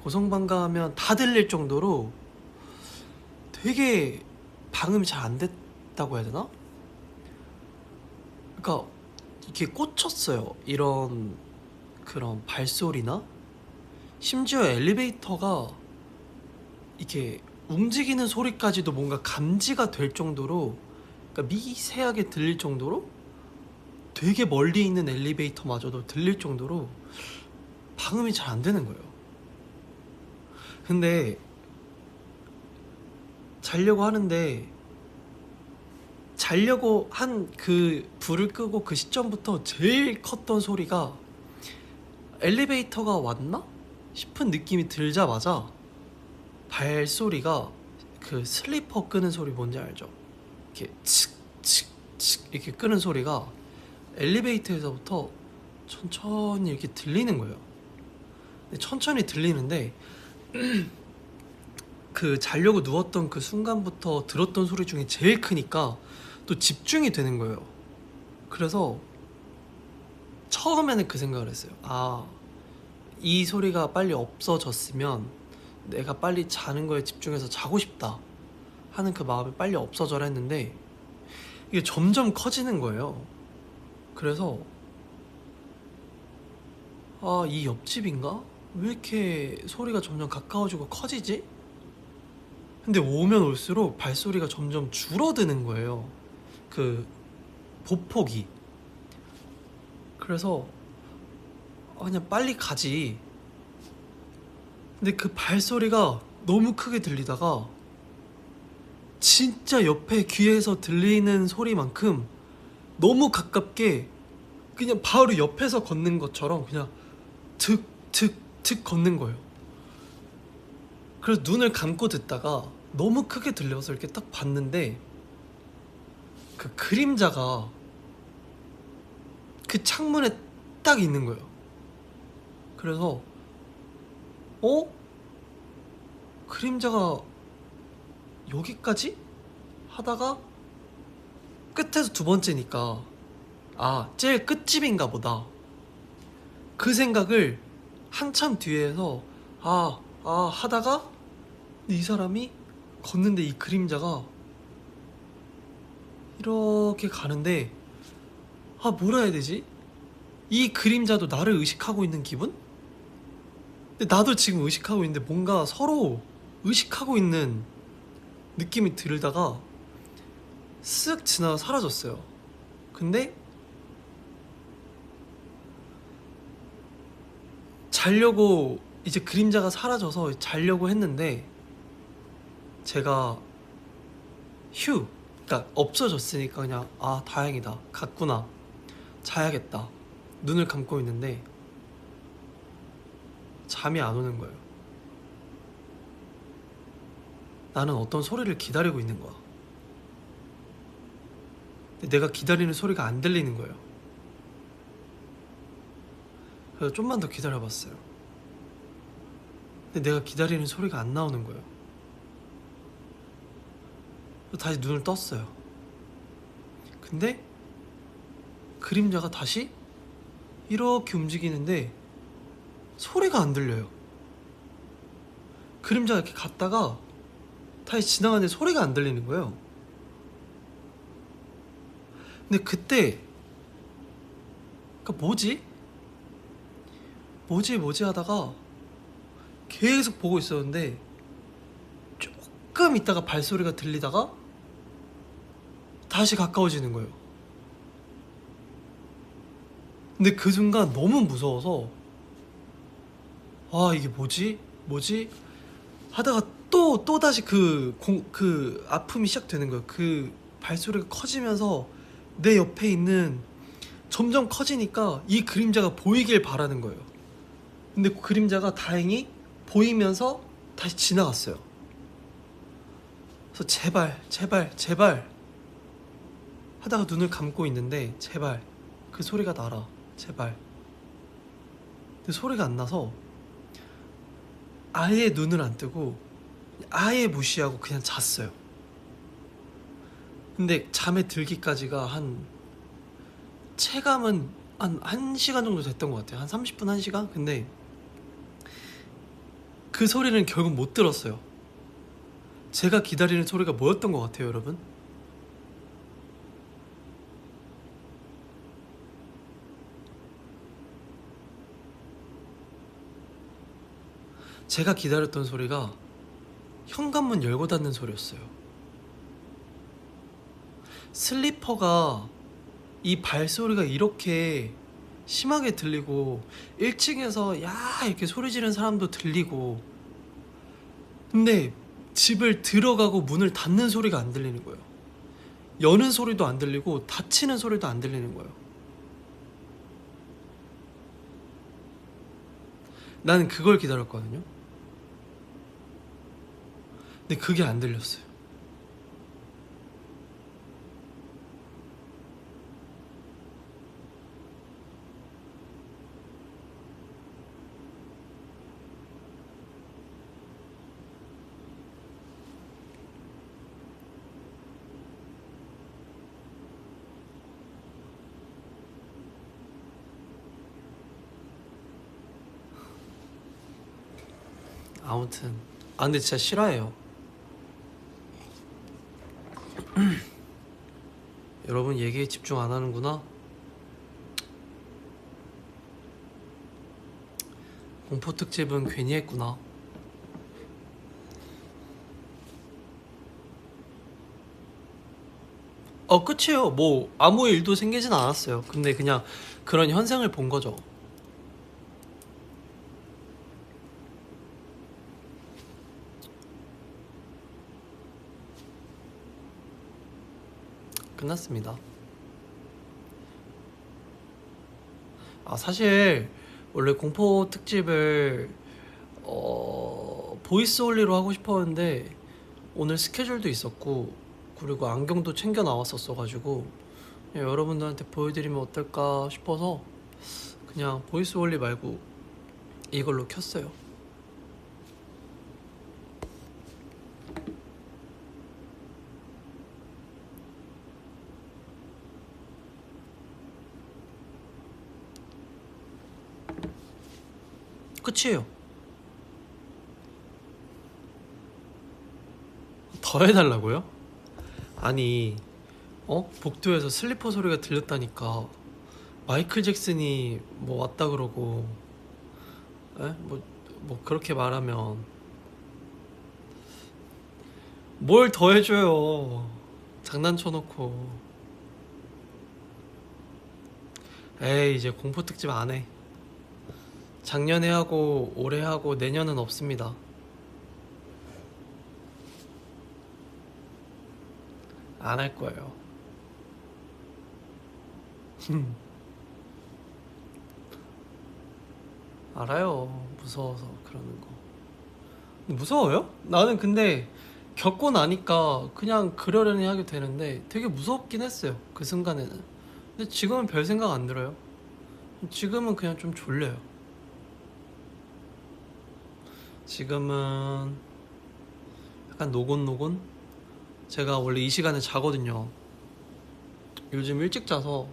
고성방가하면 다 들릴 정도로 되게 방음이 잘 안 됐다고 해야 되나? 그러니까 이게 꽂혔어요. 이런 그런 발소리나 심지어 엘리베이터가 이렇게 움직이는 소리까지도 뭔가 감지가 될 정도로 그러니까 미세하게 들릴 정도로 되게 멀리 있는 엘리베이터마저도 들릴 정도로 방음이 잘 안 되는 거예요. 근데 자려고 하는데 자려고 한 그 불을 끄고 그 시점부터 제일 컸던 소리가 엘리베이터가 왔나? 싶은 느낌이 들자마자 발소리가 그 슬리퍼 끄는 소리 뭔지 알죠? 이렇게 칙칙칙 이렇게 끄는 소리가 엘리베이터에서부터 천천히 이렇게 들리는 거예요. 근데 천천히 들리는데 그 자려고 누웠던 그 순간부터 들었던 소리 중에 제일 크니까 또 집중이 되는 거예요. 그래서 처음에는 그 생각을 했어요. 아, 이 소리가 빨리 없어졌으면 내가 빨리 자는 거에 집중해서 자고 싶다 하는 그 마음이 빨리 없어져라 했는데 이게 점점 커지는 거예요. 그래서 아, 이 옆집인가? 왜 이렇게 소리가 점점 가까워지고 커지지? 근데 오면 올수록 발소리가 점점 줄어드는 거예요. 그 보폭이. 그래서 그냥 빨리 가지. 근데 그 발소리가 너무 크게 들리다가 진짜 옆에 귀에서 들리는 소리만큼 너무 가깝게 그냥 바로 옆에서 걷는 것처럼 그냥 득득득 걷는 거예요. 그래서 눈을 감고 듣다가 너무 크게 들려서 이렇게 딱 봤는데 그 그림자가 그 창문에 딱 있는 거예요. 그래서 그림자가 여기까지? 하다가 끝에서 두 번째니까 제일 끝집인가 보다. 그 생각을 한참 뒤에서 하다가 이 사람이 걷는데 이 그림자가 이렇게 가는데 뭐라 해야 되지? 이 그림자도 나를 의식하고 있는 기분? 근데 나도 지금 의식하고 있는데 뭔가 서로 의식하고 있는 느낌이 들다가 쓱 지나가 사라졌어요. 근데 자려고 이제 그림자가 사라져서 자려고 했는데 제가 그러니까 없어졌으니까 그냥 다행이다, 갔구나, 자야겠다, 눈을 감고 있는데 잠이 안 오는 거예요. 나는 어떤 소리를 기다리고 있는 거야. 근데 내가 기다리는 소리가 안 들리는 거예요. 그래서 좀만 더 기다려봤어요. 근데 내가 기다리는 소리가 안 나오는 거예요. 그래서 다시 눈을 떴어요. 근데 그림자가 다시 이렇게 움직이는데 소리가 안 들려요. 그림자가 이렇게 갔다가 다시 지나가는데 소리가 안 들리는 거예요. 근데 그때 뭐지 하다가 계속 보고 있었는데 조금 있다가 발소리가 들리다가 다시 가까워지는 거예요. 근데 그 순간 너무 무서워서 이게 뭐지 하다가 또 다시 그 아픔이 시작되는 거예요. 그 발소리가 커지면서 내 옆에 있는, 점점 커지니까 이 그림자가 보이길 바라는 거예요. 근데 그 그림자가 다행히 보이면서 다시 지나갔어요. 그래서 제발 하다가 눈을 감고 있는데 제발 그 소리가 나라, 제발. 근데 소리가 안 나서 아예 눈을 안 뜨고 아예 무시하고 그냥 잤어요. 근데 잠에 들기까지가 체감은 한 1시간 정도 됐던 것 같아요. 한 30분, 1시간? 근데 그 소리는 결국 못 들었어요. 제가 기다리는 소리가 뭐였던 것 같아요, 여러분? 제가 기다렸던 소리가 현관문 열고 닫는 소리였어요. 슬리퍼가, 이 발소리가 이렇게 심하게 들리고 1층에서 이렇게 소리 지르는 사람도 들리고, 근데 집을 들어가고 문을 닫는 소리가 안 들리는 거예요. 여는 소리도 안 들리고 닫히는 소리도 안 들리는 거예요. 나는 그걸 기다렸거든요. 근데 그게 안 들렸어요. 아무튼 근데 진짜 싫어해요. 여러분 얘기에 집중 안 하는구나. 공포 특집은 괜히 했구나. 끝이에요. 뭐 아무 일도 생기진 않았어요. 근데 그냥 그런 현상을 본 거죠. 끝났습니다. 사실 원래 공포 특집을 보이스 올리로 하고 싶었는데 오늘 스케줄도 있었고 그리고 안경도 챙겨 나왔었어가지고 여러분들한테 보여드리면 어떨까 싶어서 그냥 보이스 올리 말고 이걸로 켰어요. 끝이에요. 더 해달라고요? 아니 복도에서 슬리퍼 소리가 들렸다니까 마이클 잭슨이 뭐 왔다 그러고 뭐 그렇게 말하면 뭘 더 해줘요. 장난쳐놓고. 에이 이제 공포 특집 안 해. 작년에 하고 올해 하고 내년은 없습니다. 안 할 거예요. 알아요. 무서워서 그러는 거. 무서워요? 나는 근데 겪고 나니까 그냥 그러려니 하게 되는데 되게 무섭긴 했어요. 그 순간에는. 근데 지금은 별 생각 안 들어요. 지금은 그냥 좀 졸려요. 지금은 약간 노곤노곤? 제가 원래 이 시간에 자거든요. 요즘 일찍 자서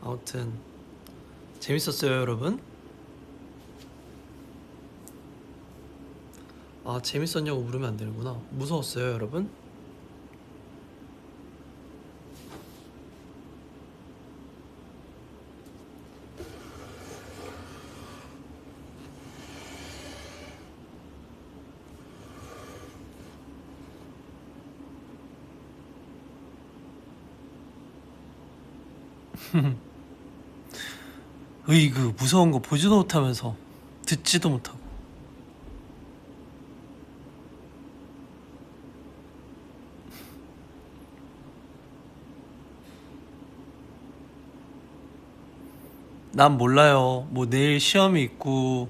아무튼 재밌었어요, 여러분. 재밌었냐고 물으면 안 되는구나. 무서웠어요, 여러분? 으이그 무서운 거 보지도 못하면서 듣지도 못하고. 난 몰라요. 뭐 내일 시험이 있고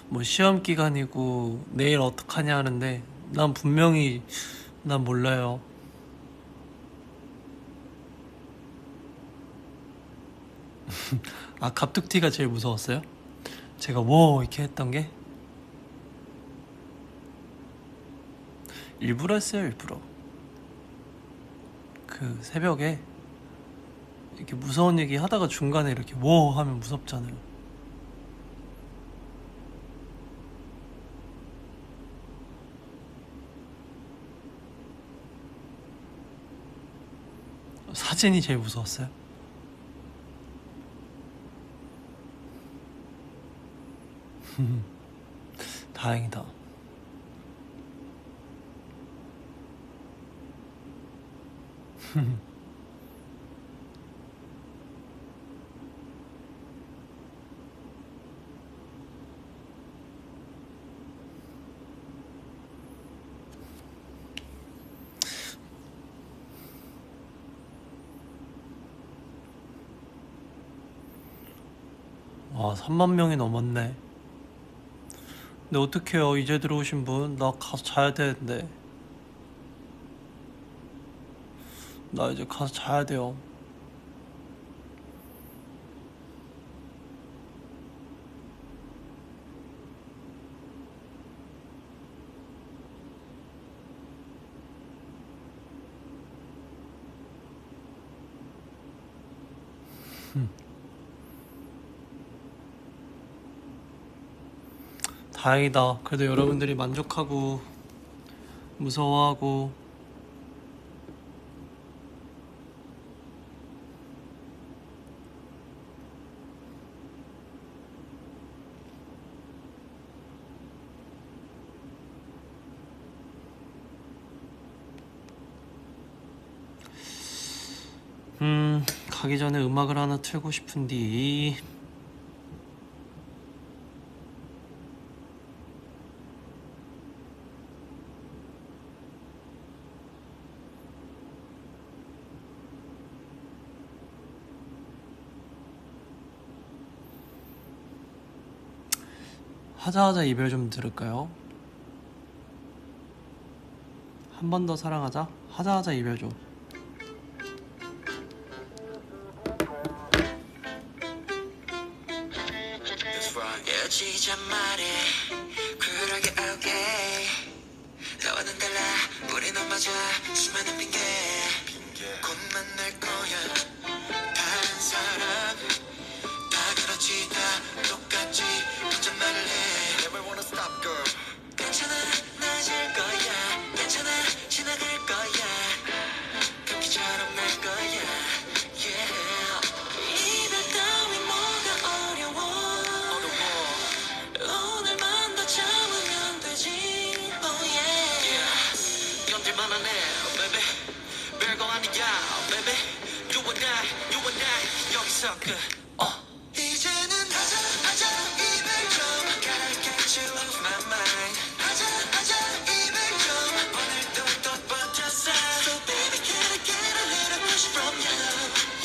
뭐 시험 기간이고 내일 어떡하냐 하는데 난 분명히 난 몰라요. 갑툭튀가 제일 무서웠어요? 제가 뭐 이렇게 했던 게 일부러 했어요. 일부러 그 새벽에 이렇게 무서운 얘기 하다가 중간에 이렇게 뭐 하면 무섭잖아요. 사진이 제일 무서웠어요. 다행이다. 와 3만 명이 넘었네. 근데 어떡해요, 이제 들어오신 분. 나 가서 자야 되는데. 나 이제 가서 자야 돼요. 다행이다. 그래도 여러분들이 만족하고 무서워하고. 가기 전에 음악을 하나 틀고 싶은디. 하자하자 이별 좀 들을까요? 한 번 더 사랑하자. 하자하자 이별 좀. 진짜 말해 쿨하게 okay 나와는 달라 우린 안 맞아 수많은 핑계 곧 만날 거야 다른 사람 다 그렇지 다 똑같지 혼잣말을 해 Never wanna stop girl 괜찮아 나아질 거야 괜찮아 지나갈 거야 감기처럼 날 거야 yeah 이별 따위 뭐가 어려워 오늘만 더 참으면 되지 oh yeah 견딜만 하네 oh baby 별거 아니야 oh baby you and I 여기서 끝 이제는 하자 이별 좀 Gotta get you off my mind 하자 이별 좀 오늘도 또 버텼어 So baby can I get a little push from you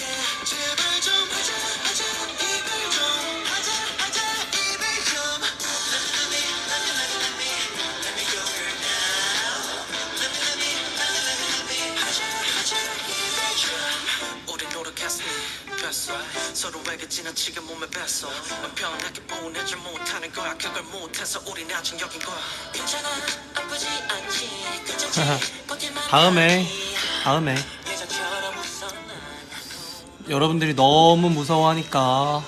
yeah 제발 좀 하자 이별 좀 하자 이별 좀 Let me go girl now Let me 하자 이별 좀 우린 노력했으니 뺐어 서로에게 지나치게 몸에 뺐어 넌 편하게 보내지 못하는 거야 그걸 못해서 우린 아직 여긴 거야 괜찮아 아프지 않지 괜찮지 버틸만 다음에 예전처럼 웃어 난 여러분들이 너무 무서워하니까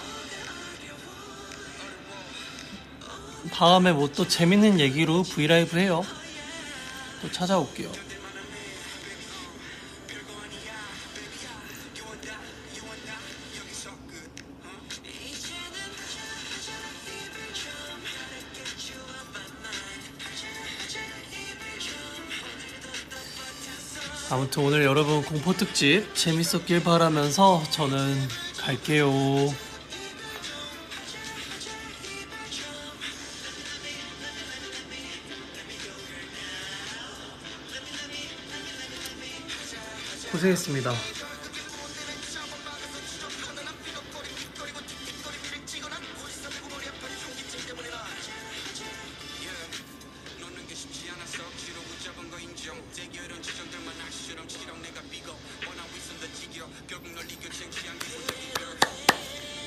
다음에 뭐 또 재밌는 얘기로 브이라이브 해요. 또 찾아올게요. 아무튼 오늘 여러분 공포특집 재밌었길 바라면서 저는 갈게요. 고생했습니다.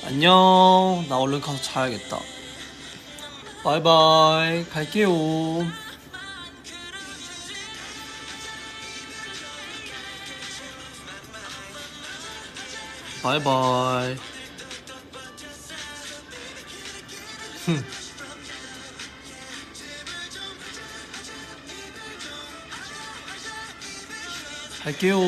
안녕. 나 얼른 가서 자야겠다. 바이바이. 갈게요. 바이바이. 갈게요.